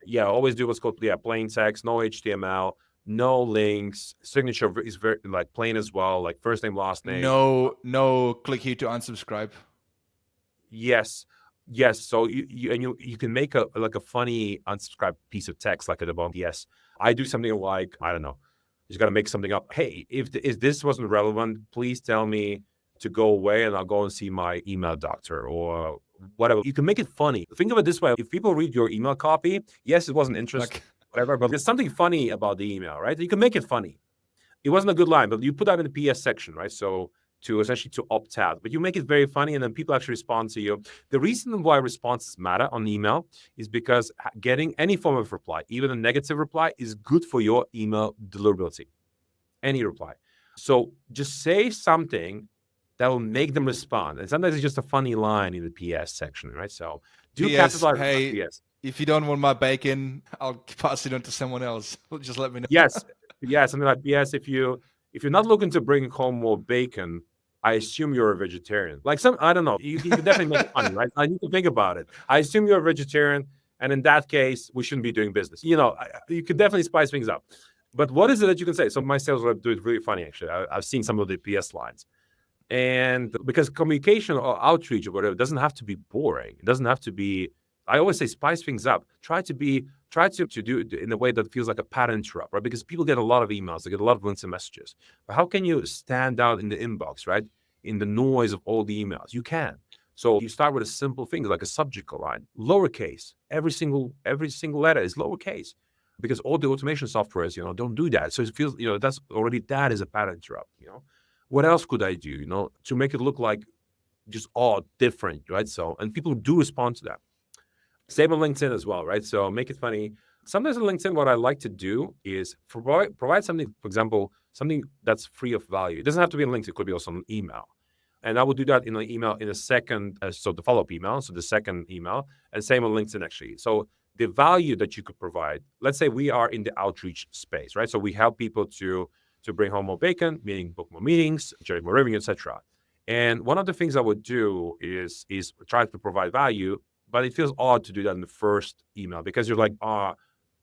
Yeah, always do what's called plain text, no HTML, no links. Signature is very like plain as well, like first name, last name. No click here to unsubscribe. Yes. So you can make a funny unsubscribe piece of text like at the bottom. Yes, I do something like, I don't know. You just got to make something up. Hey, if this wasn't relevant, please tell me to go away and I'll go and see my email doctor or whatever. You can make it funny. Think of it this way. If people read your email copy, yes, it wasn't interesting, whatever, but there's something funny about the email, right? You can make it funny. It wasn't a good line, but you put that in the PS section, right? So to opt out, but you make it very funny and then people actually respond to you. The reason why responses matter on email is because getting any form of reply, even a negative reply, is good for your email deliverability, any reply. So just say something that will make them respond. And sometimes it's just a funny line in the PS section, right? So do capitalize PS. If you don't want my bacon, I'll pass it on to someone else. Just let me know. Yes, something like PS. if you're not looking to bring home more bacon, I assume you're a vegetarian. Like I don't know. You can definitely make it funny, right? I need to think about it. I assume you're a vegetarian, and in that case, we shouldn't be doing business. You can definitely spice things up. But what is it that you can say? So my sales rep do it really funny, actually. I've seen some of the PS lines. And because communication or outreach or whatever doesn't have to be boring. It doesn't have to be, I always say spice things up. Try to do it in a way that feels like a pattern interrupt, right? Because people get a lot of emails, they get a lot of LinkedIn messages. But how can you stand out in the inbox, right? In the noise of all the emails? You can. So you start with a simple thing like a subject line, lowercase. Every single letter is lowercase. Because all the automation softwares, don't do that. So it feels, that is a pattern interrupt. What else could I do, to make it look like just odd, different, right? So, and people do respond to that. Same on LinkedIn as well, right? So make it funny. Sometimes on LinkedIn, what I like to do is provide something, for example, something that's free of value. It doesn't have to be on LinkedIn. It could be also an email. And I will do that in an email in a second. So the follow-up email, so the second email, and same on LinkedIn actually. So the value that you could provide, let's say we are in the outreach space, right? So we help people to bring home more bacon, meaning book more meetings, generate more revenue, etc. And one of the things I would do is try to provide value, but it feels odd to do that in the first email because you're like,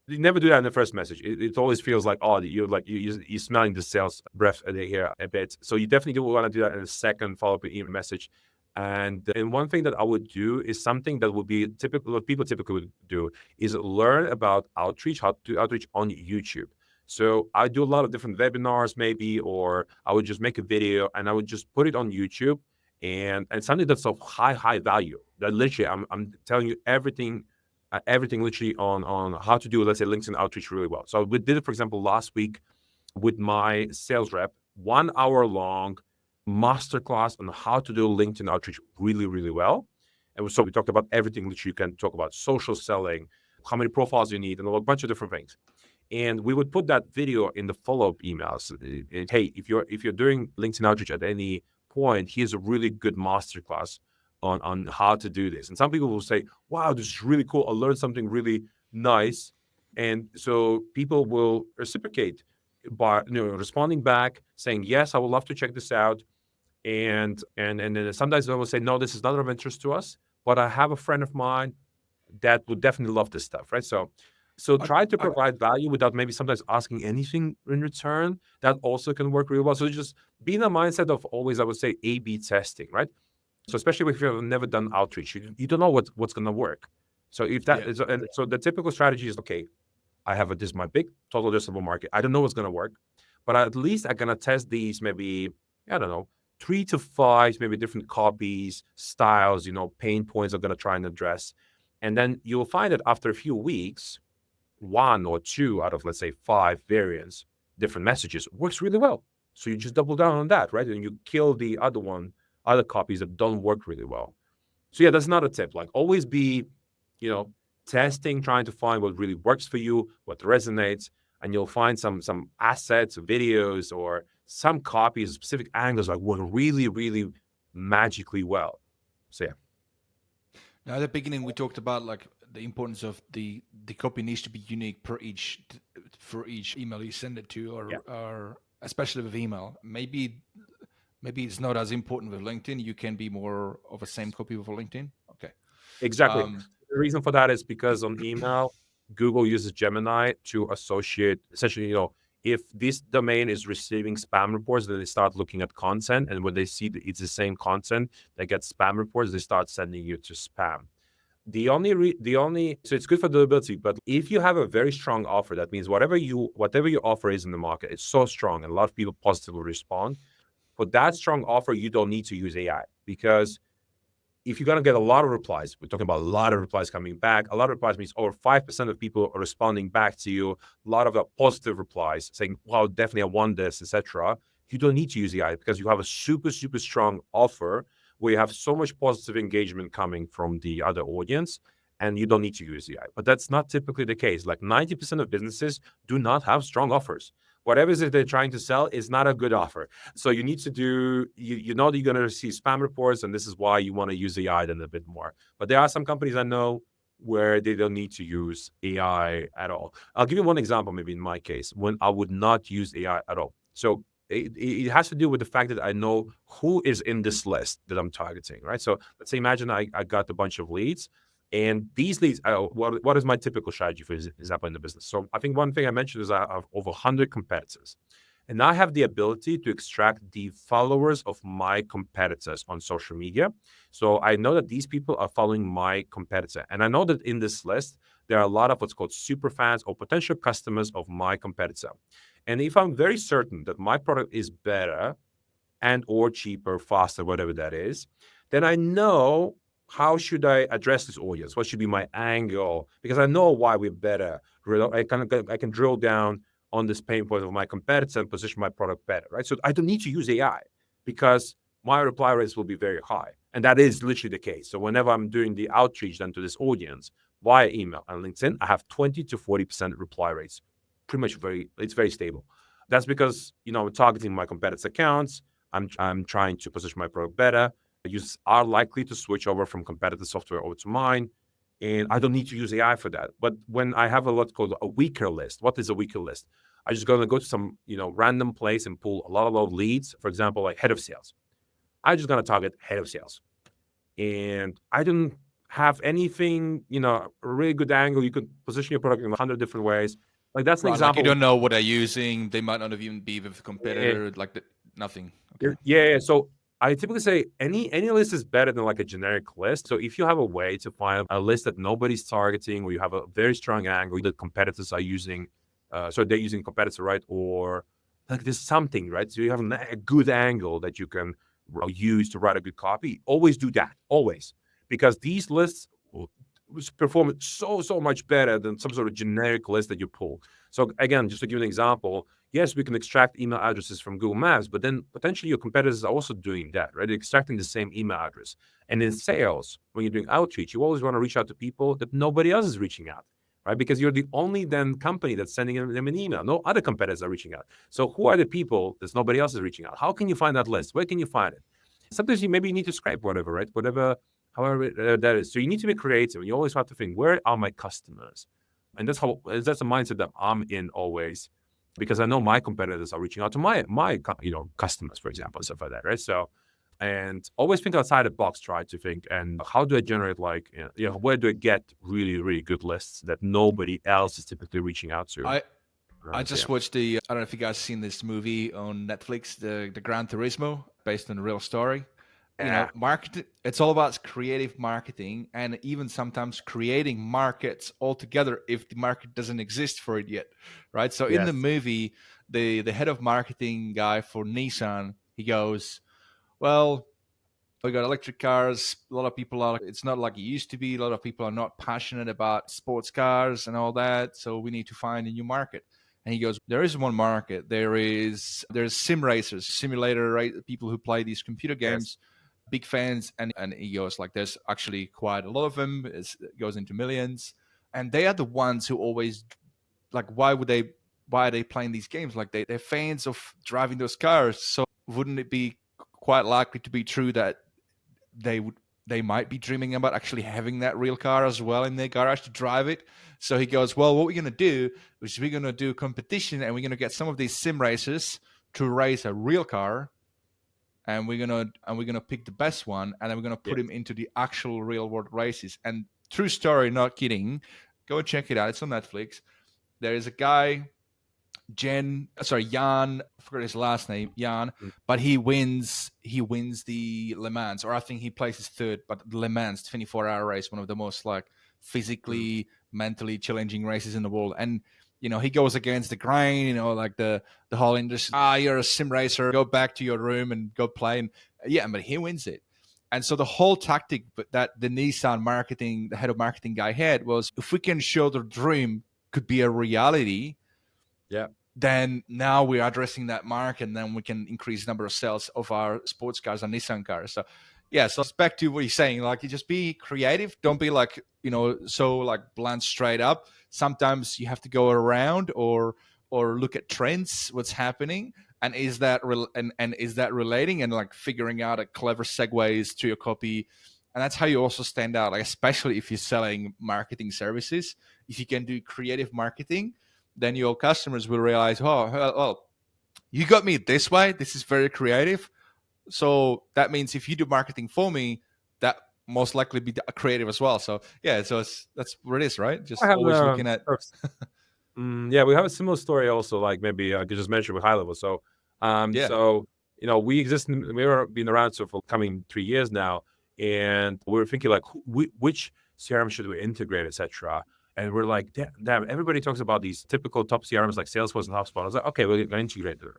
you never do that in the first message. It always feels like odd. You're smelling the sales breath here a bit. So you definitely do want to do that in the second follow-up email message. And one thing that I would do is something that would be typical, what people typically would do is learn about outreach, how to do outreach on YouTube. So I do a lot of different webinars maybe, or I would just make a video and I would just put it on YouTube and something that's of high value. That literally, I'm telling you everything literally on how to do, let's say, LinkedIn outreach really well. So we did it, for example, last week with my sales rep, 1 hour long masterclass on how to do LinkedIn outreach really, really well. And so we talked about everything that you can talk about, social selling, how many profiles you need, and a bunch of different things. And we would put that video in the follow-up emails. Hey, if you're doing LinkedIn outreach at any point, here's a really good masterclass on how to do this. And some people will say, wow, this is really cool. I learned something really nice. And so people will reciprocate by responding back, saying, yes, I would love to check this out. And then sometimes they will say, no, this is not of interest to us, but I have a friend of mine that would definitely love this stuff, right? So try to provide value without maybe sometimes asking anything in return. That also can work really well. So just be in a mindset of always, I would say, A/B testing, right? So especially if you've never done outreach, you don't know what's going to work. So if that is, and so the typical strategy is, okay, I have this is my big total addressable market. I don't know what's going to work, but at least I'm going to test these maybe, I don't know, 3 to 5, maybe different copies, styles, pain points I'm going to try and address. And then you'll find that after a few weeks, 1 or 2 out of, let's say, 5 variants, different messages works really well. So you just double down on that, right? And you kill the other copies that don't work really well. So yeah, that's another tip. Like always be, testing, trying to find what really works for you, what resonates, and you'll find some assets, videos, or some copies, specific angles like work really, really magically well. So yeah. Now, at the beginning, we talked about like the importance of the copy needs to be unique for each email you send it to, or especially with email. Maybe it's not as important with LinkedIn. You can be more of a same copy with LinkedIn. Okay. Exactly. The reason for that is because on email, Google uses Gemini to associate, essentially, if this domain is receiving spam reports, then they start looking at content. And when they see that it's the same content that gets spam reports, they start sending you to spam. So it's good for deliverability, but if you have a very strong offer, that means whatever your offer is in the market, it's so strong and a lot of people positively respond. For that strong offer, you don't need to use AI, because if you're going to get a lot of replies, we're talking about a lot of replies coming back. A lot of replies means over 5% of people are responding back to you. A lot of positive replies saying, wow, definitely I want this, etc. You don't need to use AI because you have a super, super strong offer where you have so much positive engagement coming from the other audience, and you don't need to use AI. But that's not typically the case. Like 90% of businesses do not have strong offers. Whatever it is they're trying to sell is not a good offer. So you need to do, you know that you're going to receive spam reports, and this is why you want to use AI then a bit more. But there are some companies I know where they don't need to use AI at all. I'll give you one example, maybe in my case, when I would not use AI at all. So It has to do with the fact that I know who is in this list that I'm targeting, right? So let's say, imagine I got a bunch of leads, and these leads, what is my typical strategy, for example, in the business? So I think one thing I mentioned is I have over 100 competitors. And I have the ability to extract the followers of my competitors on social media. So I know that these people are following my competitor. And I know that in this list, there are a lot of what's called super fans or potential customers of my competitor. And if I'm very certain that my product is better and or cheaper, faster, whatever that is, then I know how should I address this audience? What should be my angle? Because I know why we're better. I can drill down on this pain point of my competitor and position my product better, right? So I don't need to use AI because my reply rates will be very high. And that is literally the case. So whenever I'm doing the outreach then to this audience via email and LinkedIn, I have 20 to 40% reply rates. Pretty much it's very stable. That's because, I'm targeting my competitors' accounts. I'm trying to position my product better. Users are likely to switch over from competitor software over to mine, and I don't need to use AI for that. But when I have what's called a weaker list, what is a weaker list? I just gonna go to some random place and pull a lot of leads. For example, like head of sales. I'm just gonna target head of sales, and I don't have anything, a really good angle. You could position your product in 100 different ways. Like that's an Right, like you example. don't know what they're using. They might not even be with a competitor. Nothing. Okay. Yeah. So I typically say any list is better than like a generic list. So if you have a way to find a list that nobody's targeting, or you have a very strong angle that competitors are using, so they're using competitor, right? Or like there's something, right? So you have a good angle that you can use to write a good copy. Always do that, always, because these lists will perform so much better than some sort of generic list that you pull. So again, just to give you an example, yes, we can extract email addresses from Google Maps, but then potentially your competitors are also doing that, right? They're extracting the same email address. And in sales, when you're doing outreach, you always want to reach out to people that nobody else is reaching out, right? Because you're the only then company that's sending them an email. No other competitors are reaching out. So who are the people that nobody else is reaching out? How can you find that list? Where can you find it? Sometimes you need to scrape whatever, right? However that is. So you need to be creative. You always have to think, where are my customers? And that's a mindset that I'm in always, because I know my competitors are reaching out to my customers, for example, and stuff like that, right? So, and always think outside the box. Try to think, and how do I generate where do I get really really good lists that nobody else is typically reaching out to? I just watched I don't know if you guys seen this movie on Netflix, the Gran Turismo, based on a real story. Market. It's all about creative marketing, and even sometimes creating markets altogether if the market doesn't exist for it yet, right? So in the movie, the head of marketing guy for Nissan, he goes, well, we got electric cars. A lot of people are. It's not like it used to be. A lot of people are not passionate about sports cars and all that. So we need to find a new market. And he goes, there is one market. There's sim racers, simulator, right? People who play these computer games. Yes. Big fans, and he goes like, there's actually quite a lot of them. It goes into millions, and they are the ones who always like, why are they playing these games? Like they're fans of driving those cars. So wouldn't it be quite likely to be true that they might be dreaming about actually having that real car as well in their garage to drive it? So he goes, well, what we're going to do is we're going to do a competition, and we're going to get some of these sim racers to race a real car. And we're gonna pick the best one, and then we're gonna put him into the actual real world races. And true story, not kidding. Go and check it out. It's on Netflix. There is a guy, Jan. I forgot his last name, Jan. But he wins the Le Mans, or I think he places third. But the Le Mans 24-hour race, one of the most like physically, mentally challenging races in the world. And he goes against the grain, like the whole industry. You're a sim racer. Go back to your room and go play. And but he wins it. And so the whole tactic that the Nissan marketing, the head of marketing guy had was, if we can show the dream could be a reality, then now we're addressing that market, and then we can increase the number of sales of our sports cars and Nissan cars. So so it's back to what you're saying. Like, you just be creative. Don't be like, so like blunt straight up. Sometimes you have to go around or look at trends, what's happening, and is that is that relating, and like figuring out a clever segues to your copy. And that's how you also stand out, like especially if you're selling marketing services. If you can do creative marketing, then your customers will realize, oh, well, you got me this way. This is very creative. So that means if you do marketing for me, that most likely be creative as well. So yeah, so that's what it is, right? I Just have always looking at. yeah, we have a similar story also. Like maybe I could just mention with HighLevel. So, Yeah. so we exist. We are been around for coming 3 years now, and we were thinking like, which CRM should we integrate, etc. And we're like, damn, everybody talks about these typical top CRMs like Salesforce and HubSpot. I was like, okay, we're gonna integrate them.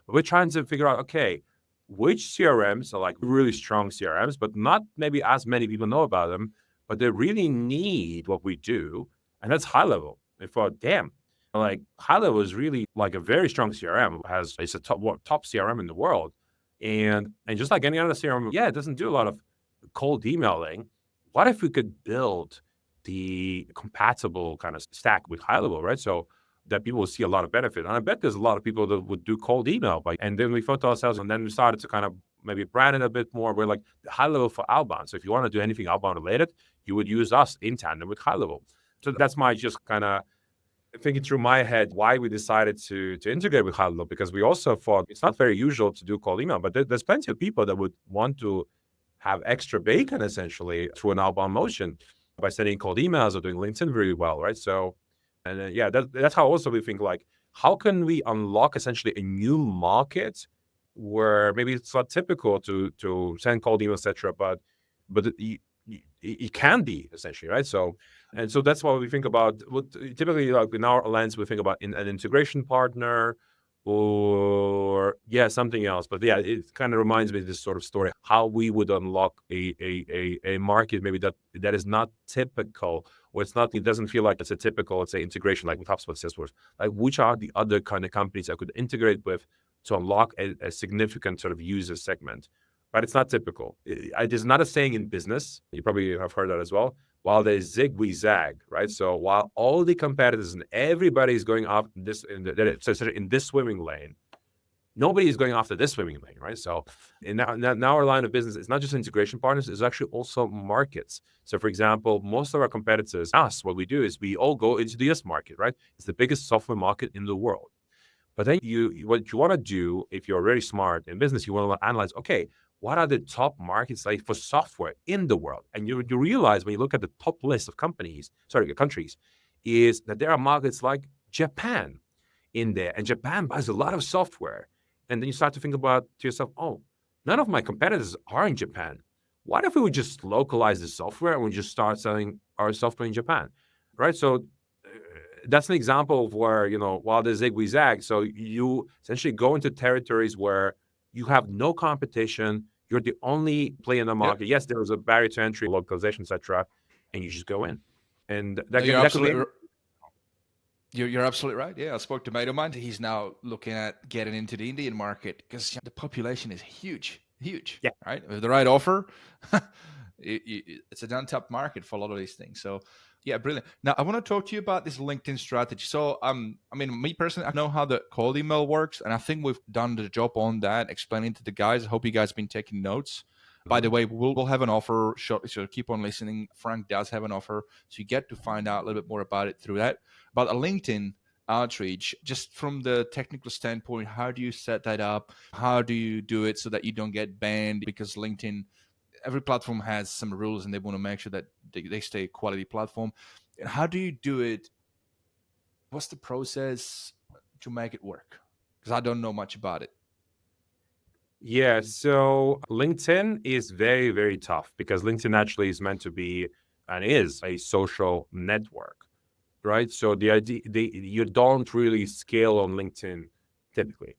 But we're trying to figure out, okay, which CRMs are like really strong CRMs, but not maybe as many people know about them, but they really need what we do, and that's HighLevel. I thought, damn, like HighLevel is really like a very strong CRM. It's a top CRM in the world, and just like any other CRM, yeah, it doesn't do a lot of cold emailing. What if we could build the compatible kind of stack with HighLevel, right? So that people will see a lot of benefit. And I bet there's a lot of people that would do cold email. And then we thought to ourselves, and then we started to kind of maybe brand it a bit more. We're like HighLevel for outbound. So if you want to do anything outbound related, you would use us in tandem with HighLevel. So that's my just kind of thinking through my head why we decided to integrate with HighLevel, because we also thought it's not very usual to do cold email, but there's plenty of people that would want to have extra bacon essentially through an outbound motion by sending cold emails or doing LinkedIn very well, right? So, and yeah, that's how also we think like, how can we unlock essentially a new market where maybe it's not typical to send cold emails, etc., but it can be essentially, right? So, and so that's why we think about what typically, like in our lens, we think about an integration partner or something else. But yeah, it kind of reminds me of this sort of story, how we would unlock a market maybe that is not typical, or it doesn't feel like it's a typical, let's say, integration like with HubSpot, Salesforce. Like, which are the other kind of companies I could integrate with to unlock a significant sort of user segment? But it's not typical. There's not a saying in business, you probably have heard that as well, while they zig, we zag, right? So while all the competitors and everybody is going off in this swimming lane, nobody is going after this swimming lane, right? So in now our line of business, it's not just integration partners, it's actually also markets. So for example, most of our competitors, us, what we do is we all go into the US market, right? It's the biggest software market in the world. But then what you want to do, if you're very smart in business, you want to analyze, okay, what are the top markets like for software in the world? And you realize when you look at the top list of countries, is that there are markets like Japan in there. And Japan buys a lot of software. And then you start to think about to yourself, oh, none of my competitors are in Japan. What if we would just localize the software and we just start selling our software in Japan, right? So that's an example of where, while the zig, we zag. So you essentially go into territories where you have no competition. You're the only player in the market. Yep. Yes, there is a barrier to entry, localization, etc., and you just go in. And you're absolutely right. Yeah, I spoke to a mate of mine. He's now looking at getting into the Indian market because the population is huge. Yeah. Right. With the right offer, it's an untapped market for a lot of these things. So, yeah, brilliant. Now, I want to talk to you about this LinkedIn strategy. So, me personally, I know how the cold email works, and I think we've done the job on that, explaining to the guys. I hope you guys have been taking notes. Mm-hmm. By the way, we'll have an offer shortly, so keep on listening. Frank does have an offer, so you get to find out a little bit more about it through that. But a LinkedIn outreach, just from the technical standpoint, how do you set that up? How do you do it so that you don't get banned? Because LinkedIn, every platform has some rules and they want to make sure that they stay a quality platform. And how do you do it? What's the process to make it work? Because I don't know much about it. Yeah, so LinkedIn is very, very tough because LinkedIn actually is meant to be and is a social network, right? So the idea, you don't really scale on LinkedIn typically.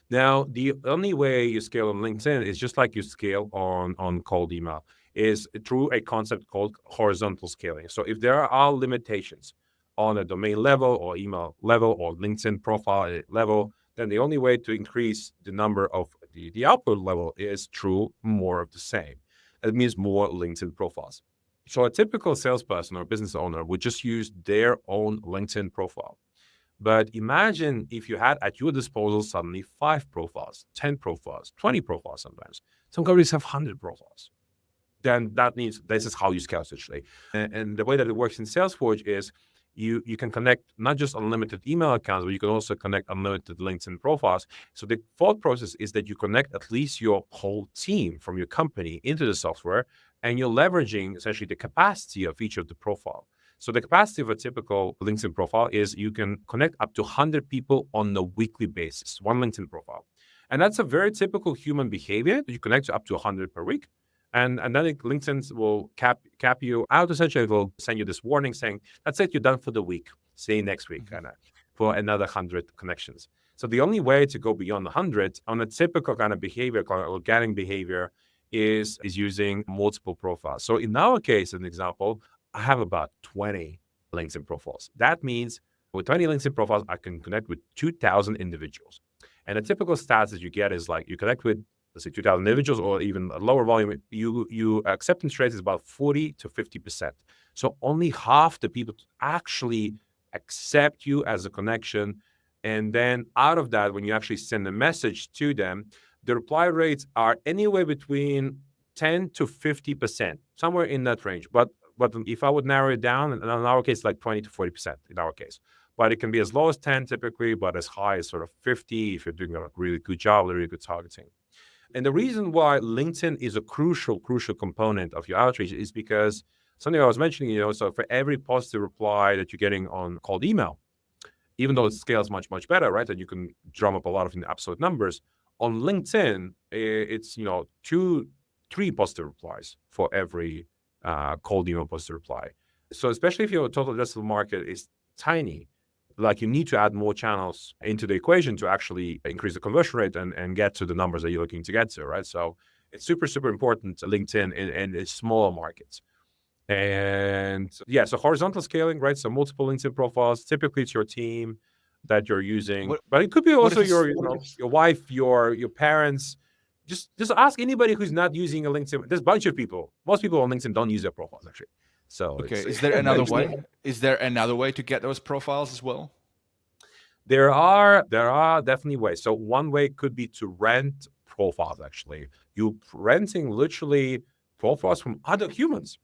Now, the only way you scale on LinkedIn is just like you scale on cold email, is through a concept called horizontal scaling. So if there are limitations on a domain level or email level or LinkedIn profile level, then the only way to increase the number of the output level is through more of the same. It means more LinkedIn profiles. So a typical salesperson or business owner would just use their own LinkedIn profile. But imagine if you had at your disposal suddenly 5 profiles, 10 profiles, 20 profiles sometimes. Some companies have 100 profiles. Then this is how you scale essentially. And the way that it works in SalesForge is you can connect not just unlimited email accounts, but you can also connect unlimited LinkedIn profiles. So the thought process is that you connect at least your whole team from your company into the software, and you're leveraging essentially the capacity of each of the profile. So the capacity of a typical LinkedIn profile is you can connect up to 100 people on a weekly basis, one LinkedIn profile. And that's a very typical human behavior, that you connect to up to 100 per week. And then LinkedIn will cap you out. Essentially, it will send you this warning saying, that's it, you're done for the week. See you next week, for another 100 connections. So the only way to go beyond 100 on a typical kind of behavior, called organic behavior, is using multiple profiles. So in our case, an example, I have about 20 LinkedIn profiles. That means with 20 LinkedIn profiles, I can connect with 2,000 individuals. And a typical stats that you get is like you connect with, let's say, 2,000 individuals, or even a lower volume, you acceptance rate is about 40 to 50%. So only half the people actually accept you as a connection. And then out of that, when you actually send a message to them, the reply rates are anywhere between 10 to 50%, somewhere in that range. But if I would narrow it down, in our case, like 20 to 40% in our case. But it can be as low as 10 typically, but as high as sort of 50 if you're doing a really good job, really good targeting. And the reason why LinkedIn is a crucial component of your outreach is because something I was mentioning, so for every positive reply that you're getting on cold email, even though it scales much, much better, right? And you can drum up a lot of absolute numbers. On LinkedIn, it's, 2, 3 positive replies for every cold email positive reply. So especially if your total addressable market is tiny, like you need to add more channels into the equation to actually increase the conversion rate and get to the numbers that you're looking to get to, right? So it's super, super important to LinkedIn in smaller markets. And yeah, so horizontal scaling, right? So multiple LinkedIn profiles. Typically, it's your team that you're using, but it could be also your wife, your parents. Just ask anybody who's not using a LinkedIn. There's a bunch of people. Most people on LinkedIn don't use their profiles actually. So okay, is there another way? Is there another way to get those profiles as well? There are definitely ways. So one way could be to rent profiles. Actually, you renting literally profiles from other humans.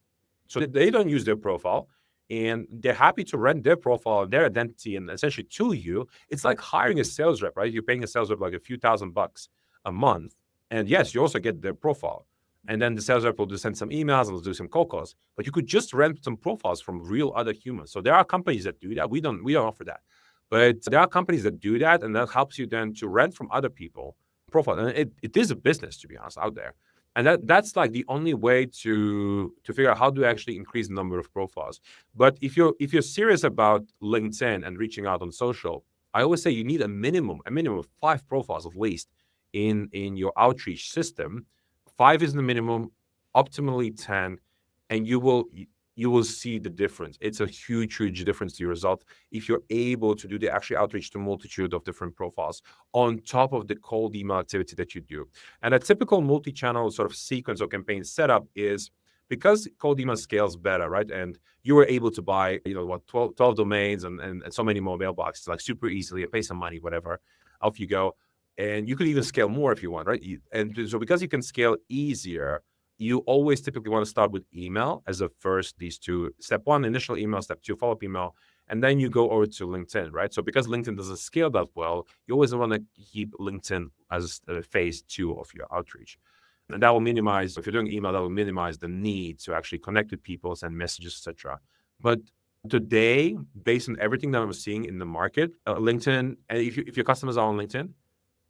So they don't use their profile, and they're happy to rent their profile, their identity, and essentially to you. It's like hiring a sales rep, right? You're paying a sales rep like a few $1,000s a month. And yes, you also get their profile. And then the sales rep will just send some emails and do some cold calls. But you could just rent some profiles from real other humans. So there are companies that do that. We don't offer that. But there are companies that do that, and that helps you then to rent from other people profile. And it is a business, to be honest, out there. And that's like the only way to figure out how to actually increase the number of profiles. But if you're serious about LinkedIn and reaching out on social, I always say you need a minimum of 5 profiles at least in your outreach system. 5 is the minimum, optimally 10, and you will see the difference. It's a huge difference to your result if you're able to do the actual outreach to a multitude of different profiles on top of the cold email activity that you do. And a typical multi-channel sort of sequence or campaign setup is because cold email scales better, right? And you were able to buy, 12 domains and so many more mailboxes, like super easily, and pay some money, whatever, off you go. And you could even scale more if you want, right? And so because you can scale easier, you always typically want to start with email as a first, these two. Step 1, initial email. Step 2, follow-up email. And then you go over to LinkedIn, right? So because LinkedIn doesn't scale that well, you always want to keep LinkedIn as phase 2 of your outreach. And that will minimize, if you're doing email, that will minimize the need to actually connect with people, send messages, etc. But today, based on everything that I'm seeing in the market, LinkedIn, and if your customers are on LinkedIn,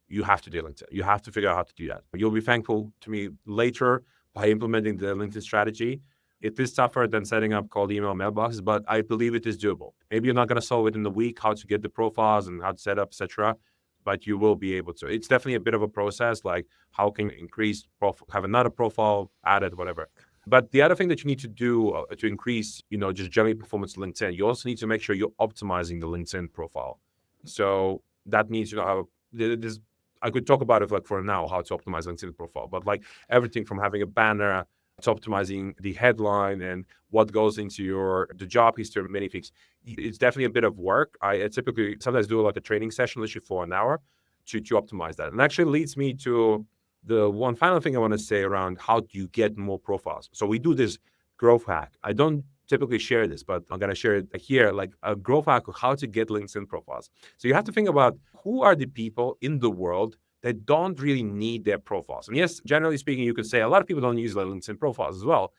you have to do LinkedIn. You have to figure out how to do that. You'll be thankful to me later by implementing the LinkedIn strategy. It is tougher than setting up cold email mailboxes, but I believe it is doable. Maybe you're not going to solve it in a week, how to get the profiles and how to set up, etc. But you will be able to. It's definitely a bit of a process, like how can you increase, have another profile added, whatever. But the other thing that you need to do to increase, just generally performance on LinkedIn, you also need to make sure you're optimizing the LinkedIn profile. So that means, how there's, I could talk about it like for now, how to optimize LinkedIn profile, but like everything from having a banner to optimizing the headline and what goes into the job history, many things. It's definitely a bit of work. I typically sometimes do like a training session, literally for an hour to optimize that. And actually leads me to the one final thing I want to say around how do you get more profiles. So we do this growth hack. I don't typically share this, but I'm going to share it here, like a growth hack of how to get LinkedIn profiles. So you have to think about who are the people in the world that don't really need their profiles. And yes, generally speaking, you could say a lot of people don't use their LinkedIn profiles as well,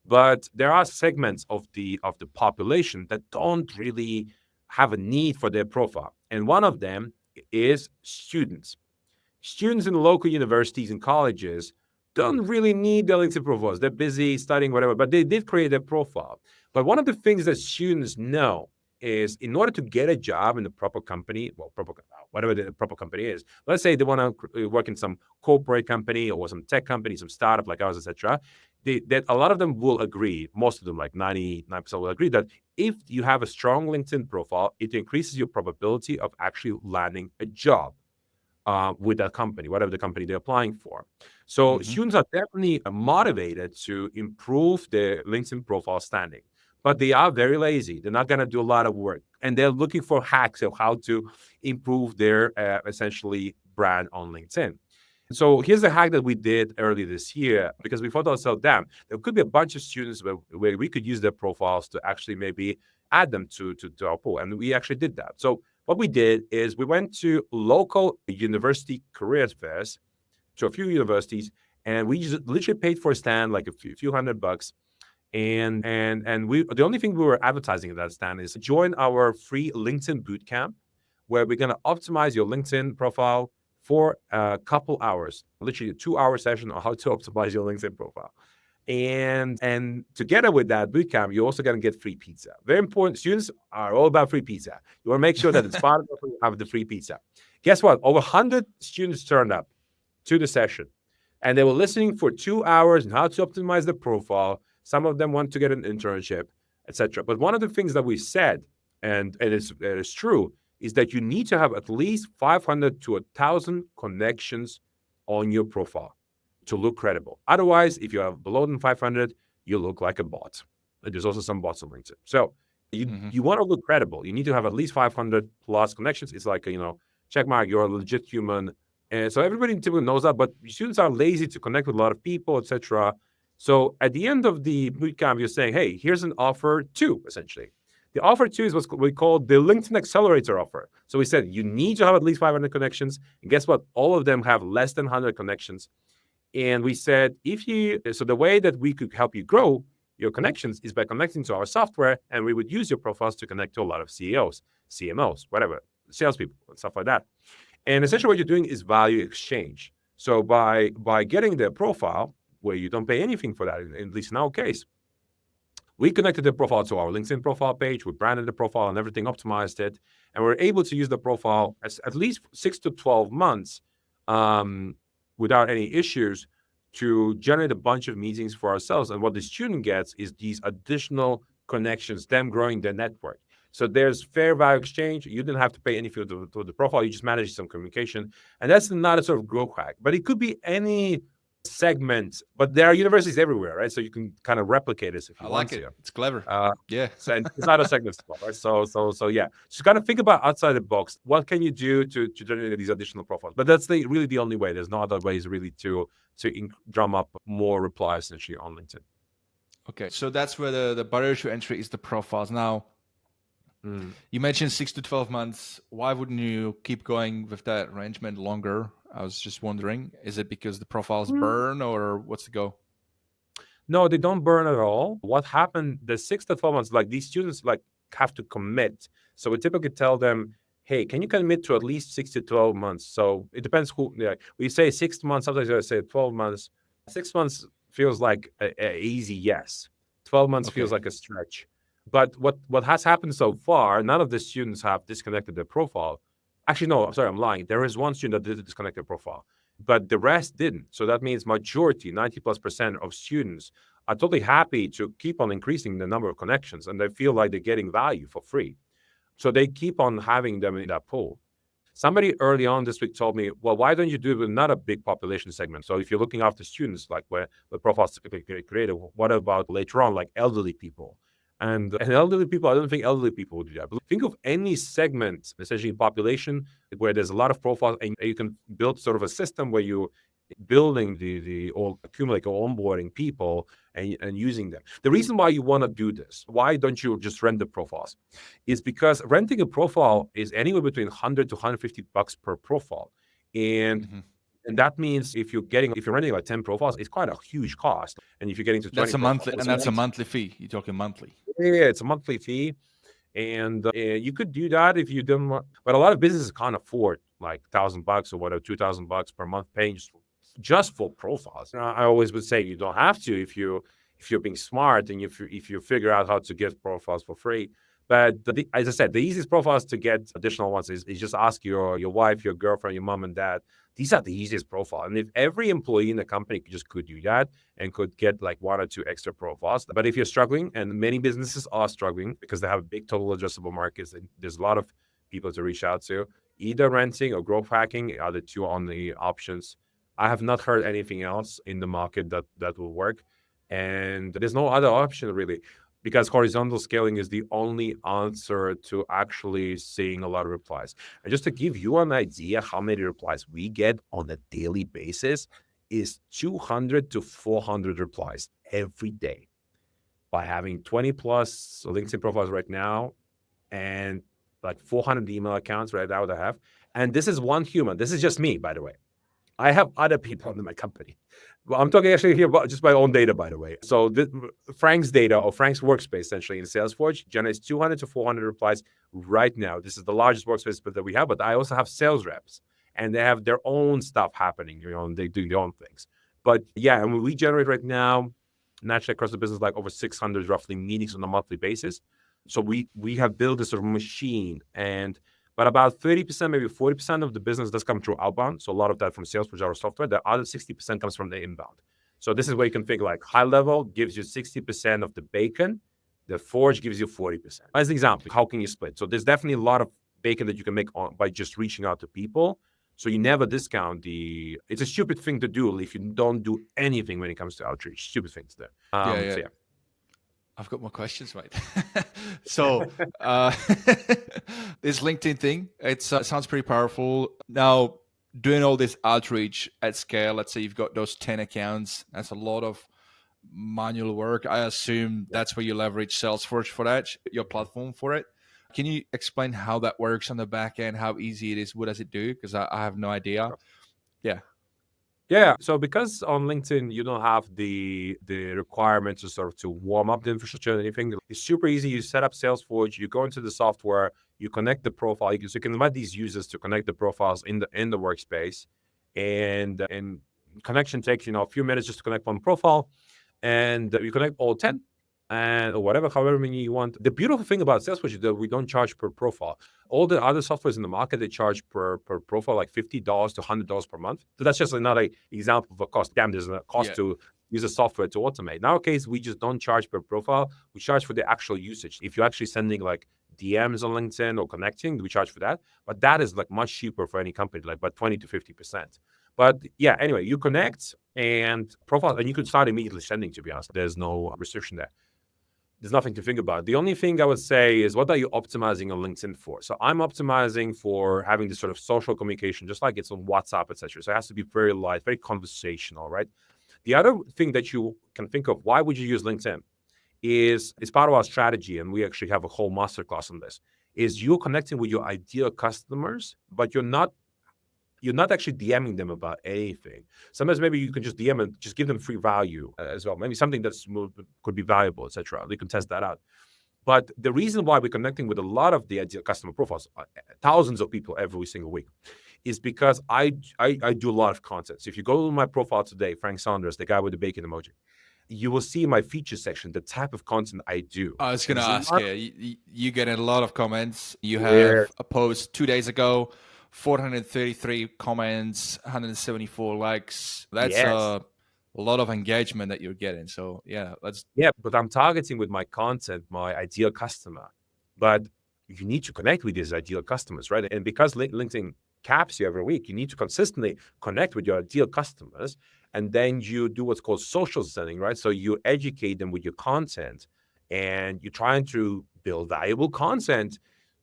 but there are segments of the population that don't really have a need for their profile. And one of them is students. Students in local universities and colleges don't really need their LinkedIn profiles. They're busy studying, whatever, but they did create their profile. But one of the things that students know is in order to get a job in the proper company, whatever the proper company is, let's say they want to work in some corporate company or some tech company, some startup like ours, etc. That a lot of them will agree, most of them, like 99% will agree that if you have a strong LinkedIn profile, it increases your probability of actually landing a job with that company, whatever the company they're applying for. So students are definitely motivated to improve their LinkedIn profile standing, but they are very lazy. They're not going to do a lot of work, and they're looking for hacks of how to improve their essentially brand on LinkedIn. So here's a hack that we did early this year, because we thought to ourselves, damn, there could be a bunch of students where we could use their profiles to actually maybe add them to our pool. And we actually did that. So what we did is we went to local university career fairs, to a few universities, and we just literally paid for a stand, like a few $100. And we, the only thing we were advertising at that stand is join our free LinkedIn bootcamp, where we're going to optimize your LinkedIn profile for a couple hours, literally a 2-hour session on how to optimize your LinkedIn profile. And together with that bootcamp, you're also going to get free pizza. Very important. Students are all about free pizza. You want to make sure that it's part of the have the free pizza. Guess what? Over 100 students turned up to the session, and they were listening for 2 hours on how to optimize the profile. Some of them want to get an internship, etc. But one of the things that we said, and it is true, is that you need to have at least 500 to 1,000 connections on your profile to look credible. Otherwise, if you have below than 500, you look like a bot. There's also some bots on LinkedIn. So you want to look credible. You need to have at least 500 plus connections. It's like, check mark, you're a legit human. And so everybody typically knows that, but students are lazy to connect with a lot of people, etc. So at the end of the bootcamp, you're saying, hey, here's an offer 2, essentially. The offer 2 is what we call the LinkedIn Accelerator offer. So we said you need to have at least 500 connections. And guess what? All of them have less than 100 connections. And we said, so the way that we could help you grow your connections is by connecting to our software, and we would use your profiles to connect to a lot of CEOs, CMOs, whatever, salespeople, and stuff like that. And essentially what you're doing is value exchange. So by getting their profile, where you don't pay anything for that, at least in our case, we connected the profile to our LinkedIn profile page, we branded the profile and everything, optimized it, and we're able to use the profile as at least 6 to 12 months without any issues to generate a bunch of meetings for ourselves. And what the student gets is these additional connections, them growing their network. So there's fair value exchange. You didn't have to pay anything to the profile. You just manage some communication. And that's not a sort of growth hack. But it could be any segment. But there are universities everywhere, right? So you can kind of replicate this if you want to. I like it. It's clever. Yeah. So it's not a segment, right? So yeah. Just kind of think about outside the box. What can you do to generate these additional profiles? But that's really the only way. There's no other ways really to drum up more replies essentially on LinkedIn. Okay. So that's where the barrier to entry is the profiles. Now, you mentioned 6 to 12 months. Why wouldn't you keep going with that arrangement longer? I was just wondering, is it because the profiles burn, or what's the go? No, they don't burn at all. What happened, the 6 to 12 months, like these students have to commit. So we typically tell them, hey, can you commit to at least 6 to 12 months? So it depends who, we say 6 months, sometimes I say 12 months. 6 months feels like a easy yes. 12 months feels like a stretch. But what has happened so far, none of the students have disconnected their profile. Actually, no, I'm sorry, I'm lying. There is one student that did disconnect their profile, but the rest didn't. So that means majority, 90+% of students are totally happy to keep on increasing the number of connections, and they feel like they're getting value for free. So they keep on having them in that pool. Somebody early on this week told me, well, why don't you do it with not a big population segment? So if you're looking after students, like where the profiles typically created, what about later on, like elderly people? And elderly people, I don't think elderly people would do that. But think of any segment, essentially population, where there's a lot of profiles, and you can build sort of a system where you building the or accumulate or onboarding people and using them. The reason why you want to do this, why don't you just rent the profiles, is because renting a profile is anywhere between 100 to 150 bucks per profile. And Mhm. and that means if you're renting like 10 profiles, it's quite a huge cost. And if you're getting to 20 That's a profiles, monthly, and that's a monthly fee. You're talking monthly. yeah, it's a monthly fee. And you could do that if you don't want, but a lot of businesses can't afford like $1,000 or whatever, $2,000 per month paying just for profiles. I always would say you don't have to if you're being smart and if you figure out how to get profiles for free. But as I said, the easiest profiles to get additional ones is just ask your wife, your girlfriend, your mom and dad. These are the easiest profile. And if every employee in the company could do that and could get like one or two extra profiles. But if you're struggling, and many businesses are struggling because they have big total addressable markets, and there's a lot of people to reach out to, either renting or growth hacking are the two only options. I have not heard anything else in the market that will work. And there's no other option really, because horizontal scaling is the only answer to actually seeing a lot of replies. And just to give you an idea how many replies we get on a daily basis is 200 to 400 replies every day by having 20 plus LinkedIn profiles right now and like 400 email accounts right now that I have. And this is one human. This is just me, by the way. I have other people in my company. Well, I'm talking actually here about just my own data, by the way. So Frank's data or Frank's workspace essentially in SalesForge generates 200 to 400 replies right now. This is the largest workspace that we have, but I also have sales reps and they have their own stuff happening, and they do their own things. But yeah, and we generate right now, naturally across the business, like over 600 roughly meetings on a monthly basis. So we have built this sort of machine, but about 30%, maybe 40% of the business does come through outbound. So a lot of that from SalesForge or software. The other 60% comes from the inbound. So this is where you can think like HighLevel gives you 60% of the bacon. The Forge gives you 40%. As an example, how can you split? So there's definitely a lot of bacon that you can make by just reaching out to people. So you never discount it's a stupid thing to do if you don't do anything when it comes to outreach. Stupid things there. Yeah. So yeah. I've got more questions, mate. So this LinkedIn thing, it sounds pretty powerful. Now, doing all this outreach at scale, let's say you've got those 10 accounts, that's a lot of manual work. I assume that's where you leverage SalesForge for that, your platform for it. Can you explain how that works on the back end, how easy it is? What does it do? Because I have no idea. Yeah. Yeah. So because on LinkedIn you don't have the requirement to sort of to warm up the infrastructure or anything, it's super easy. You set up SalesForge, you go into the software, you connect the profile. So you can invite these users to connect the profiles in the workspace, and connection takes a few minutes just to connect one profile, and you connect all 10. And or whatever, however many you want. The beautiful thing about SalesForge is that we don't charge per profile. All the other softwares in the market, they charge per profile like $50 to $100 per month. So that's just another example of a cost. Damn, there's a cost to use a software to automate. In our case, we just don't charge per profile. We charge for the actual usage. If you're actually sending like DMs on LinkedIn or connecting, we charge for that. But that is like much cheaper for any company, like about 20 to 50%. But yeah, anyway, you connect and profile, and you can start immediately sending, to be honest. There's no restriction there. There's nothing to think about. The only thing I would say is, what are you optimizing on LinkedIn for? So I'm optimizing for having this sort of social communication, just like it's on WhatsApp, etc. So it has to be very light, very conversational, right? The other thing that you can think of, why would you use LinkedIn, is part of our strategy, and we actually have a whole masterclass on this, is you're connecting with your ideal customers, but you're not actually DMing them about anything. Sometimes maybe you can just DM and just give them free value as well. Maybe something that could be valuable, etc. You can test that out. But the reason why we're connecting with a lot of the ideal customer profiles, thousands of people every single week, is because I do a lot of content. So if you go to my profile today, Frank Sondors, the guy with the bacon emoji, you will see in my feature section the type of content I do. I was going to ask you get a lot of comments. You have a post 2 days ago, 433 comments, 174 likes. That's a lot of engagement that you're getting. So but I'm targeting with my content my ideal customer. But you need to connect with these ideal customers, right? And because LinkedIn caps you every week, you need to consistently connect with your ideal customers. And then you do what's called social selling, right? So you educate them with your content, and you're trying to build valuable content.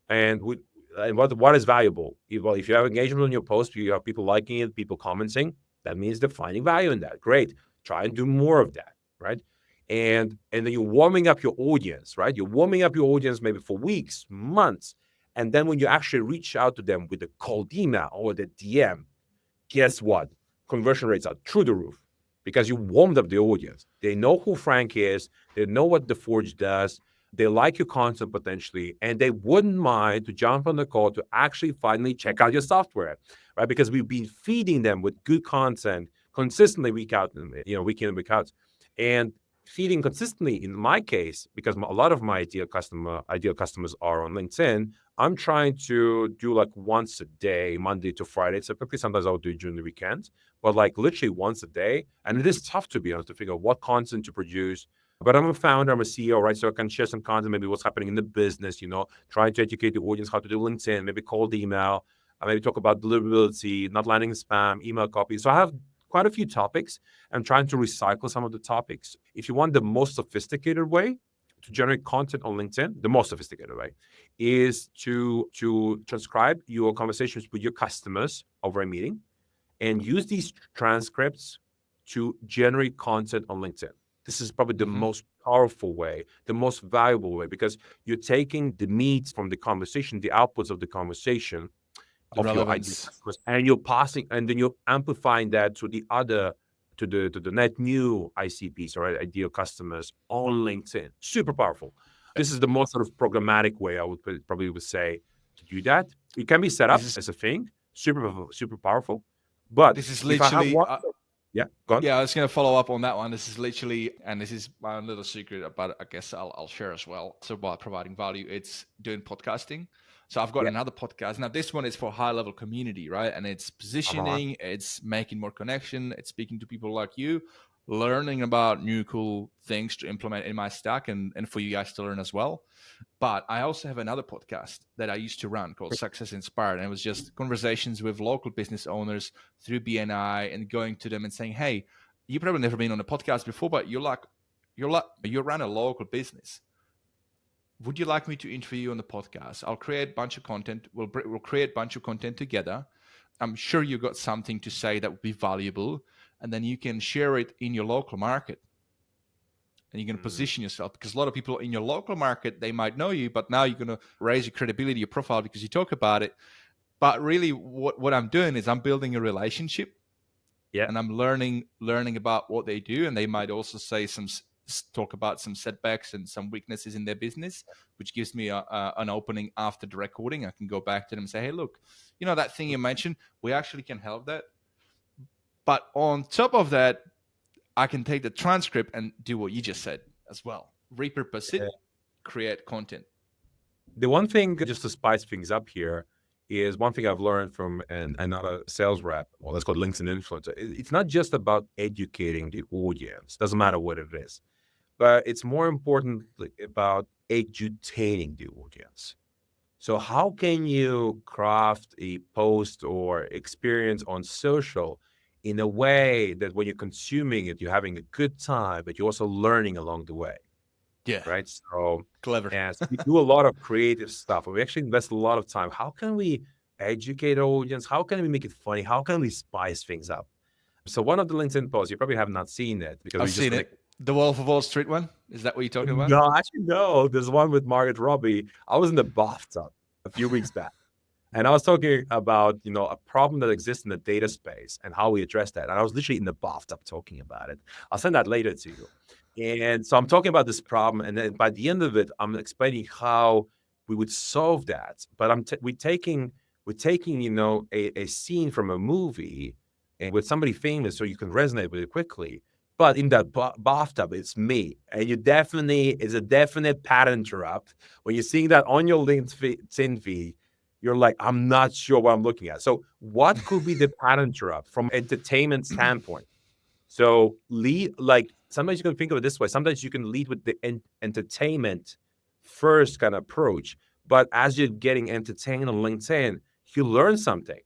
And what is valuable? Well, if you have engagement on your post, you have people liking it, people commenting, That means they're finding value in that. Great. Try and do more of that, right? And then you're warming up your audience, right? You're warming up your audience maybe for weeks, months. And then when you actually reach out to them with a cold email or the DM, guess what? Conversion rates are through the roof because you warmed up the audience. They know who Frank is. They know what the Forge does. They like your content potentially, and they wouldn't mind to jump on the call to actually finally check out your software, right? Because we've been feeding them with good content consistently week out, week in, week out. And feeding consistently in my case, because a lot of my ideal customers are on LinkedIn, I'm trying to do like once a day, Monday to Friday. Typically, sometimes I'll do it during the weekends, but like literally once a day. And it is tough, to be honest, to figure out what content to produce. But I'm a founder, I'm a CEO, right? So I can share some content, maybe what's happening in the business, trying to educate the audience how to do LinkedIn, maybe cold email, maybe talk about deliverability, not landing spam, email copy. So I have quite a few topics. I'm trying to recycle some of the topics. If you want the most sophisticated way to generate content on LinkedIn, the most sophisticated way is to transcribe your conversations with your customers over a meeting and use these transcripts to generate content on LinkedIn. This is probably the most powerful way, the most valuable way, because you're taking the meat from the conversation, the outputs of the conversation, The of your ideal relevance. customers, and you're passing, and then you're amplifying that to the net new ICPs or ideal customers on LinkedIn. Super powerful. This is the most sort of programmatic way I would probably say to do that. It can be set up This is as a thing, super powerful. But this is if I have literally one, yeah, go on. yeah, I was going to follow up on that one. This is literally, and this is my little secret, but I guess I'll share as well. So about providing value, it's doing podcasting. So I've got Yeah, another podcast. Now this one is for high level community, right? And it's uh-huh. positioning, it's making more connection, it's speaking to people like you, learning about new cool things to implement in my stack and for you guys to learn as well. But I also have another podcast that I used to run called Success Inspired. And it was just conversations with local business owners through BNI and going to them and saying, hey, you've probably never been on a podcast before, but you run a local business. Would you like me to interview you on the podcast? I'll create a bunch of content. We'll create a bunch of content together. I'm sure you got something to say that would be valuable. And then you can share it in your local market. And you're going to position yourself, because a lot of people in your local market, they might know you, but now you're going to raise your credibility, your profile, because you talk about it. But really what I'm doing is I'm building a relationship, Yeah, and I'm learning about what they do. And they might also say talk about some setbacks and some weaknesses in their business, which gives me an opening after the recording. I can go back to them and say, hey, look, that thing you mentioned, we actually can help that. But on top of that, I can take the transcript and do what you just said as well. Repurpose it, create content. The one thing, just to spice things up here, is one thing I've learned from another sales rep, or let's call it LinkedIn influencer. It's not just about educating the audience, doesn't matter what it is, but it's more important about edutaining the audience. So how can you craft a post or experience on social in a way that when you're consuming it, you're having a good time, but you're also learning along the way? Yeah, Right. So, clever. as we do a lot of creative stuff, we actually invest a lot of time. How can we educate our audience? How can we make it funny? How can we spice things up? So one of the LinkedIn posts, you probably have not seen it because I've we just seen connected. it. The Wolf of Wall Street one. Is that what you're talking about? No, actually, no. There's one with Margaret Robbie. I was in the bathtub a few weeks back, and I was talking about, a problem that exists in the data space and how we address that. And I was literally in the bathtub talking about it. I'll send that later to you. And so I'm talking about this problem, and then by the end of it, I'm explaining how we would solve that. But we're taking a scene from a movie and with somebody famous, so you can resonate with it quickly. But in that bathtub, it's me, and it's a definite pattern interrupt. When you're seeing that on your LinkedIn feed, you're like, I'm not sure what I'm looking at. So what could be the pattern interrupt from entertainment standpoint? So sometimes you can think of it this way. Sometimes you can lead with the entertainment first kind of approach. But as you're getting entertained on LinkedIn, you learn something.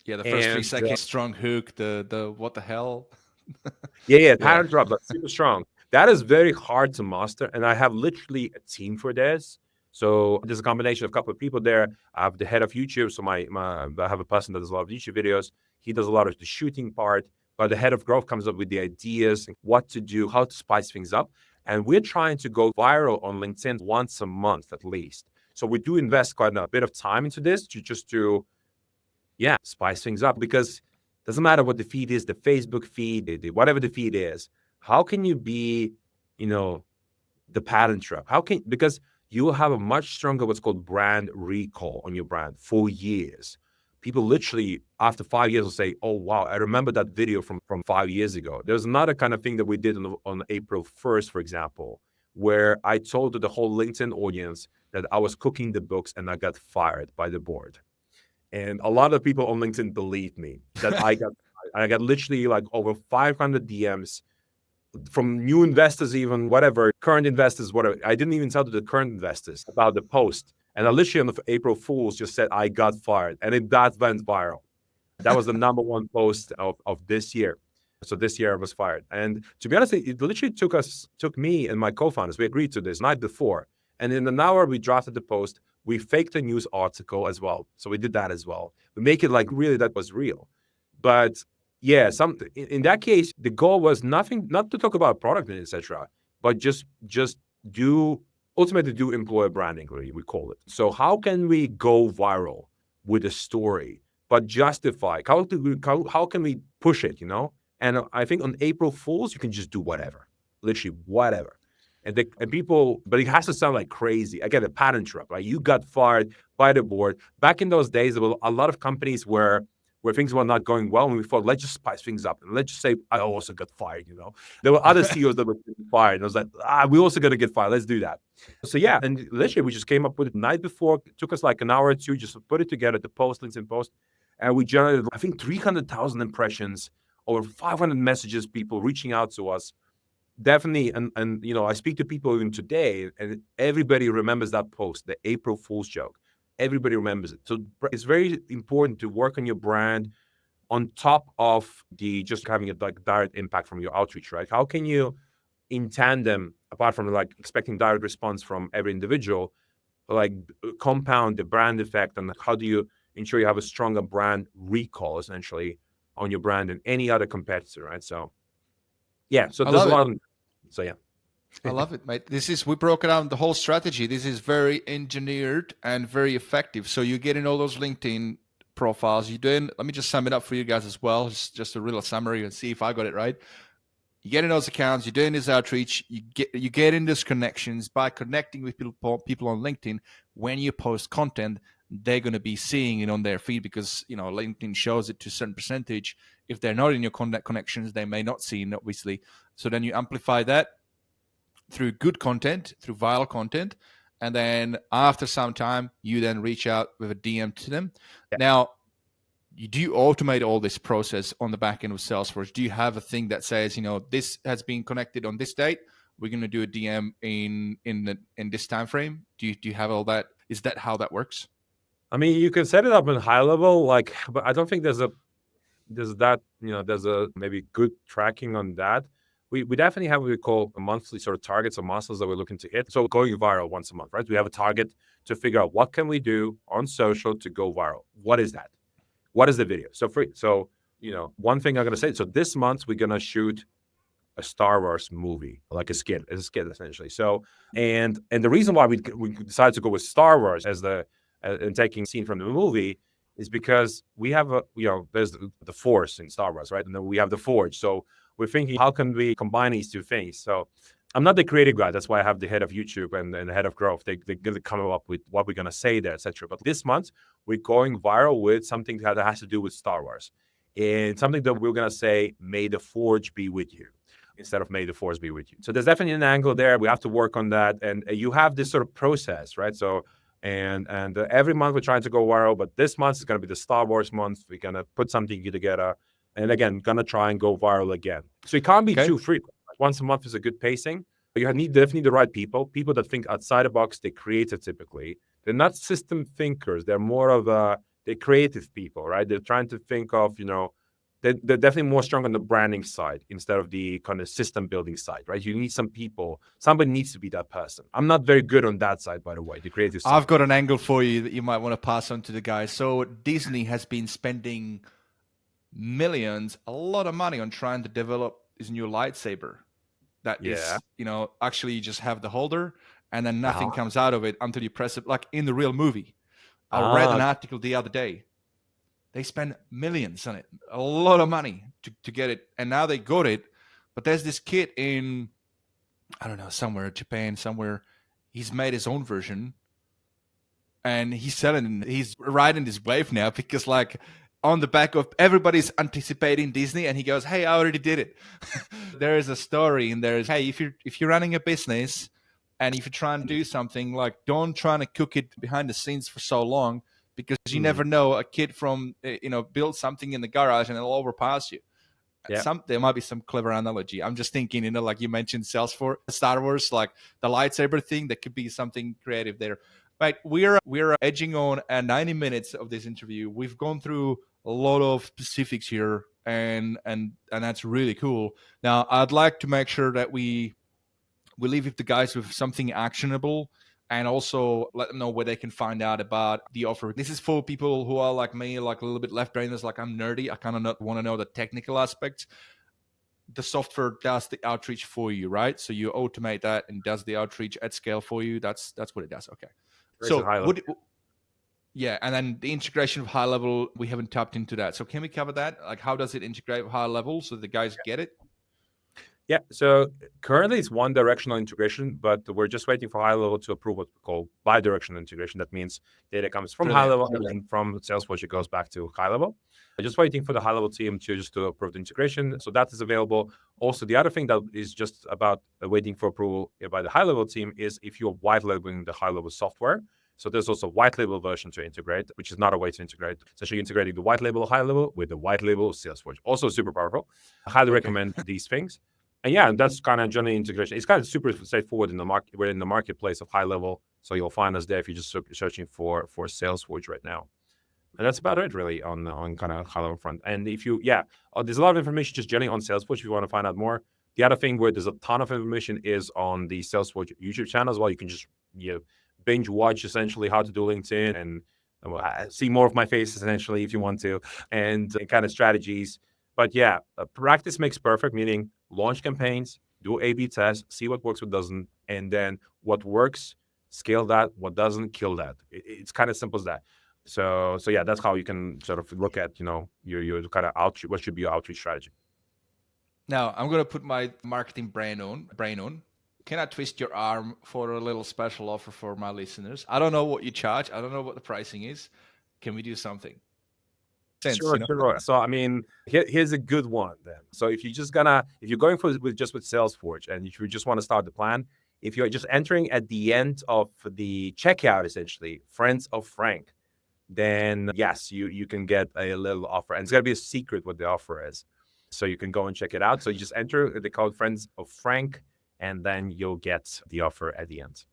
Yeah, the first And 3 seconds, strong hook, the what the hell? yeah, Yeah. pattern drop, that's super strong. That is very hard to master. And I have literally a team for this. So there's a combination of a couple of people there. I have the head of YouTube. So I have a person that does a lot of YouTube videos. He does a lot of the shooting part. but the head of growth comes up with the ideas, what to do, how to spice things up. And we're trying to go viral on LinkedIn once a month at least. So we do invest quite a bit of time into this to spice things up, because it doesn't matter what the feed is, the Facebook feed, whatever the feed is. How can you be, the pattern trap? Because you will have a much stronger what's called brand recall on your brand for years. People literally after 5 years will say, "Oh wow, I remember that video from 5 years ago." There's another kind of thing that we did on April 1st, for example, where I told the whole LinkedIn audience that I was cooking the books and I got fired by the board. And a lot of people on LinkedIn believed me that I got literally like over 500 DMs from new investors, even whatever, current investors, whatever. I didn't even tell to the current investors about the post. And I literally on the April Fools just said, I got fired. And that went viral. That was the number one post of this year. So this year I was fired. And to be honest, it literally took me and my co-founders, we agreed to this night before. And in an hour, we drafted the post. We faked a news article as well. So we did that as well. We make it like really that was real. But yeah, in that case, the goal was not to talk about product and etc., but just ultimately do employer branding, we call it. So how can we go viral with a story, but justify? How can we push it, And I think on April Fools, you can just do whatever, literally whatever. And people, but it has to sound like crazy. Again, a pattern trap, right? You got fired by the board. Back in those days, there were a lot of companies where things were not going well, and we thought, let's just spice things up. And let's just say, I also got fired, There were other CEOs that were fired. And I was like, we're also going to get fired. Let's do that. So yeah, and literally we just came up with it the night before. It took us like an hour or two just to put it together, the post, LinkedIn post. And we generated, I think, 300,000 impressions, over 500 messages, people reaching out to us. Definitely, and I speak to people even today, and everybody remembers that post, the April Fool's joke. Everybody remembers it. So it's very important to work on your brand on top of just having a direct impact from your outreach, right? How can you, in tandem, apart from like expecting direct response from every individual, like compound the brand effect, and how do you ensure you have a stronger brand recall essentially on your brand than any other competitor, right? So yeah, so there's a lot of. So yeah. I love it, mate. We broke down the whole strategy. This is very engineered and very effective. So you're getting all those LinkedIn profiles. Let me just sum it up for you guys as well. It's just a real summary and see if I got it right. You're getting those accounts, you're doing this outreach, you get in those connections by connecting with people on LinkedIn. When you post content, they're going to be seeing it on their feed because, LinkedIn shows it to a certain percentage. If they're not in your contact connections, they may not see it, obviously. So then you amplify that through good content, through viral content. And then after some time, you then reach out with a DM to them. Yeah. Now, do you automate all this process on the back end of SalesForge? Do you have a thing that says, this has been connected on this date, we're going to do a DM in this time frame? Do you have all that? Is that how that works? I mean, you can set it up in high level, but I don't think there's a maybe good tracking on that. We definitely have what we call a monthly sort of targets or milestones that we're looking to hit. So going viral once a month, right? We have a target to figure out what can we do on social to go viral. What is that? What is the video? So one thing I'm going to say, so this month we're going to shoot a Star Wars movie, like a skit essentially. So, and the reason why we decided to go with Star Wars as and taking scene from the movie is because we have there's the Force in Star Wars, right? And then we have the Forge. So we're thinking, how can we combine these two things? So I'm not the creative guy. That's why I have the head of YouTube and the head of growth. They're going to come up with what we're going to say there, etc. But this month, we're going viral with something that has to do with Star Wars. And something that we're going to say, may the Forge be with you, instead of may the Force be with you. So there's definitely an angle there. We have to work on that. And you have this sort of process, right? So, and every month we're trying to go viral, but this month is going to be the Star Wars month. We're going to put something together. And again, going to try and go viral again. So it can't be too frequent. Once a month is a good pacing. But you need definitely the right people that think outside the box. They're creative typically. They're not system thinkers. They're more of they're creative people, right? They're trying to think of, they're definitely more strong on the branding side instead of the kind of system building side, right? You need some people. Somebody needs to be that person. I'm not very good on that side, by the way, the creative side. I've got an angle for you that you might want to pass on to the guys. So Disney has been spending millions, a lot of money on trying to develop his new lightsaber. That is, actually you just have the holder and then nothing comes out of it until you press it, like in the real movie. I read an article the other day. They spend millions on it, a lot of money to get it. And now they got it. But there's this kid in, I don't know, somewhere, Japan, somewhere. He's made his own version. And he's selling, he's riding this wave now because like on the back of everybody's anticipating Disney, and he goes, "Hey, I already did it." There is a story in there. Hey, if you're running a business and if you're trying to do something, like don't try to cook it behind the scenes for so long, because you never know, a kid from build something in the garage and it'll overpass you. Yeah. There might be some clever analogy. I'm just thinking, like you mentioned SalesForge, Star Wars, like the lightsaber thing, that could be something creative there. Right, we're edging on 90 minutes of this interview. We've gone through a lot of specifics here, and that's really cool. Now, I'd like to make sure that we leave the guys with something actionable, and also let them know where they can find out about the offer. This is for people who are like me, like a little bit left-brainers, like I'm nerdy. I kind of not want to know the technical aspects. The software does the outreach for you, right? So you automate that and does the outreach at scale for you. That's what it does. Okay. So and then the integration of HighLevel, we haven't tapped into that. So can we cover that? Like, how does it integrate with HighLevel so the guys get it? Yeah. So currently it's one directional integration, but we're just waiting for HighLevel to approve what we call bi-directional integration. That means data comes from HighLevel and then from SalesForge, it goes back to HighLevel. Just waiting for the HighLevel team to approve the integration. So that is available. Also, the other thing that is just about waiting for approval by the HighLevel team is if you're white labeling the HighLevel software. So there's also a white label version to integrate, which is not a way to integrate. It's actually integrating the white label of HighLevel with the white label of SalesForge. Also super powerful. I highly recommend these things. And yeah, that's kind of general integration. It's kind of super straightforward in the market. We're in the marketplace of HighLevel, so you'll find us there if you're just searching for SalesForge right now. And that's about it, really, on kind of HighLevel front. And if you, there's a lot of information just generally on SalesForge if you want to find out more. The other thing where there's a ton of information is on the SalesForge YouTube channel as well. You can just binge watch essentially how to do LinkedIn and see more of my face essentially if you want to, and kind of strategies. But yeah, practice makes perfect, meaning launch campaigns, do A/B tests, see what works, what doesn't, and then what works, scale that, what doesn't, kill that. It's kind of simple as that. So yeah, that's how you can sort of look at, your kind of outreach, what should be your outreach strategy. Now, I'm going to put my marketing brain on. Can I twist your arm for a little special offer for my listeners? I don't know what you charge. I don't know what the pricing is. Can we do something? Sure. So, I mean, here's a good one then. So if you're going with SalesForge and if you just want to start the plan, if you're just entering at the end of the checkout, essentially, friends of Frank, then yes, you can get a little offer. And it's going to be a secret what the offer is. So you can go and check it out. So you just enter the code friends of Frank, and then you'll get the offer at the end.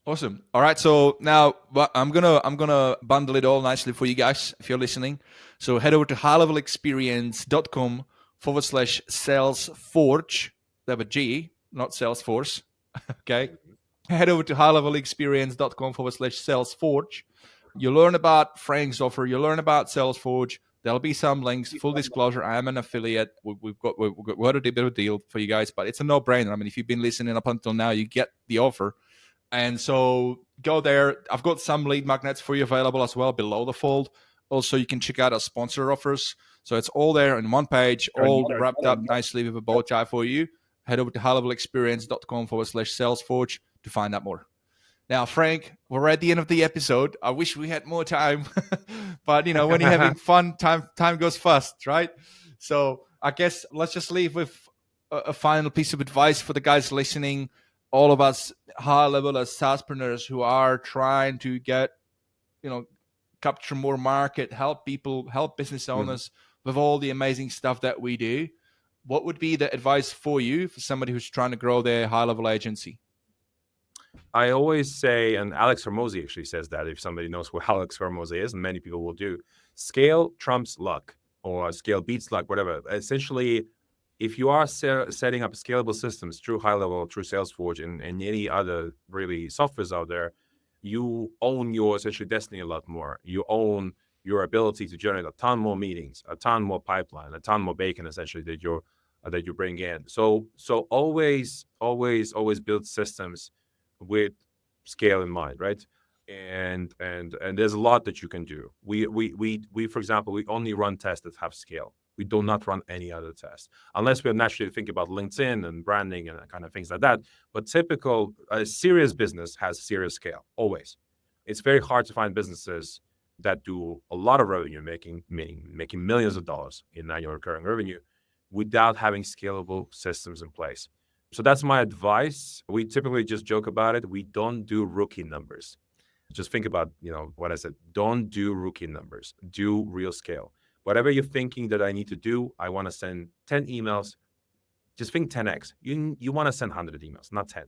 Awesome. All right. So now I'm gonna bundle it all nicely for you guys if you're listening. So head over to HighLevelExperience.com/SalesForge. They have a G, not Salesforce. Okay. Head over to HighLevelExperience.com/SalesForge. You learn about Frank's offer. You learn about SalesForge. There'll be some links. Full disclosure, I am an affiliate. We've got a bit of a deal for you guys, but it's a no-brainer. I mean, if you've been listening up until now, you get the offer. And so go there. I've got some lead magnets for you available as well below the fold. Also, you can check out our sponsor offers. So it's all there in one page, all wrapped up nicely with a bow tie for you. Head over to HighLevelExperience.com/SalesForge to find out more. Now, Frank, we're at the end of the episode. I wish we had more time, but when you're having fun, time goes fast, right? So I guess let's just leave with a final piece of advice for the guys listening. All of us high level as SaaSpreneurs who are trying to get, capture more market, help people, help business owners with all the amazing stuff that we do. What would be the advice for you for somebody who's trying to grow their high level agency? I always say, and Alex Hormozi actually says that if somebody knows who Alex Hormozi is, and many people will do, scale trumps luck or scale beats luck, whatever. Essentially, if you are setting up scalable systems through HighLevel, through SalesForge, and any other really softwares out there, you own your essentially destiny a lot more. You own your ability to generate a ton more meetings, a ton more pipeline, a ton more bacon, essentially, that you bring in. So always build systems with scale in mind, right? And there's a lot that you can do. We for example, we only run tests that have scale. We do not run any other tests unless we naturally think about LinkedIn and branding and kind of things like that. But typical serious business has serious scale always. It's very hard to find businesses that do a lot of revenue, making millions of dollars in annual recurring revenue without having scalable systems in place. So that's my advice. We typically just joke about it. We don't do rookie numbers. Just think about, what I said. Don't do rookie numbers. Do real scale. Whatever you're thinking that I need to do, I want to send 10 emails. Just think 10x. You want to send 100 emails, not 10.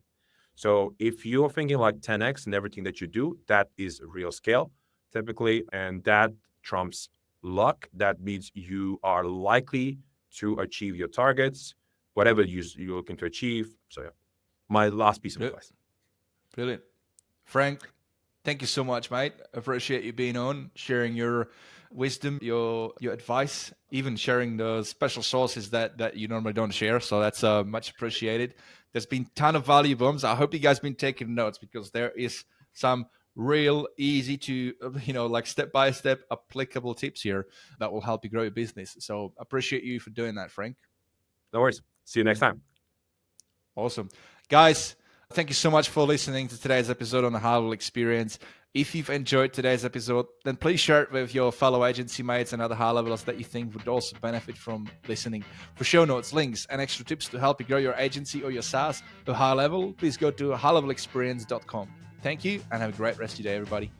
So if you're thinking like 10x in everything that you do, that is real scale typically, and that trumps luck. That means you are likely to achieve your targets, whatever you're looking to achieve. So yeah, my last piece of advice. Brilliant. Frank, thank you so much, mate. I appreciate you being on, sharing your wisdom, your advice, even sharing the special sources that you normally don't share. So that's much appreciated. There's been a ton of value bombs. I hope you guys been taking notes, because there is some real easy to, like step-by-step applicable tips here that will help you grow your business. So appreciate you for doing that, Frank. No worries. See you next time. Awesome. Guys, thank you so much for listening to today's episode on the HighLevel Experience. If you've enjoyed today's episode, then please share it with your fellow agency mates and other high levelers that you think would also benefit from listening. For show notes, links, and extra tips to help you grow your agency or your SaaS to high level, please go to highlevelexperience.com. Thank you, and have a great rest of your day, everybody.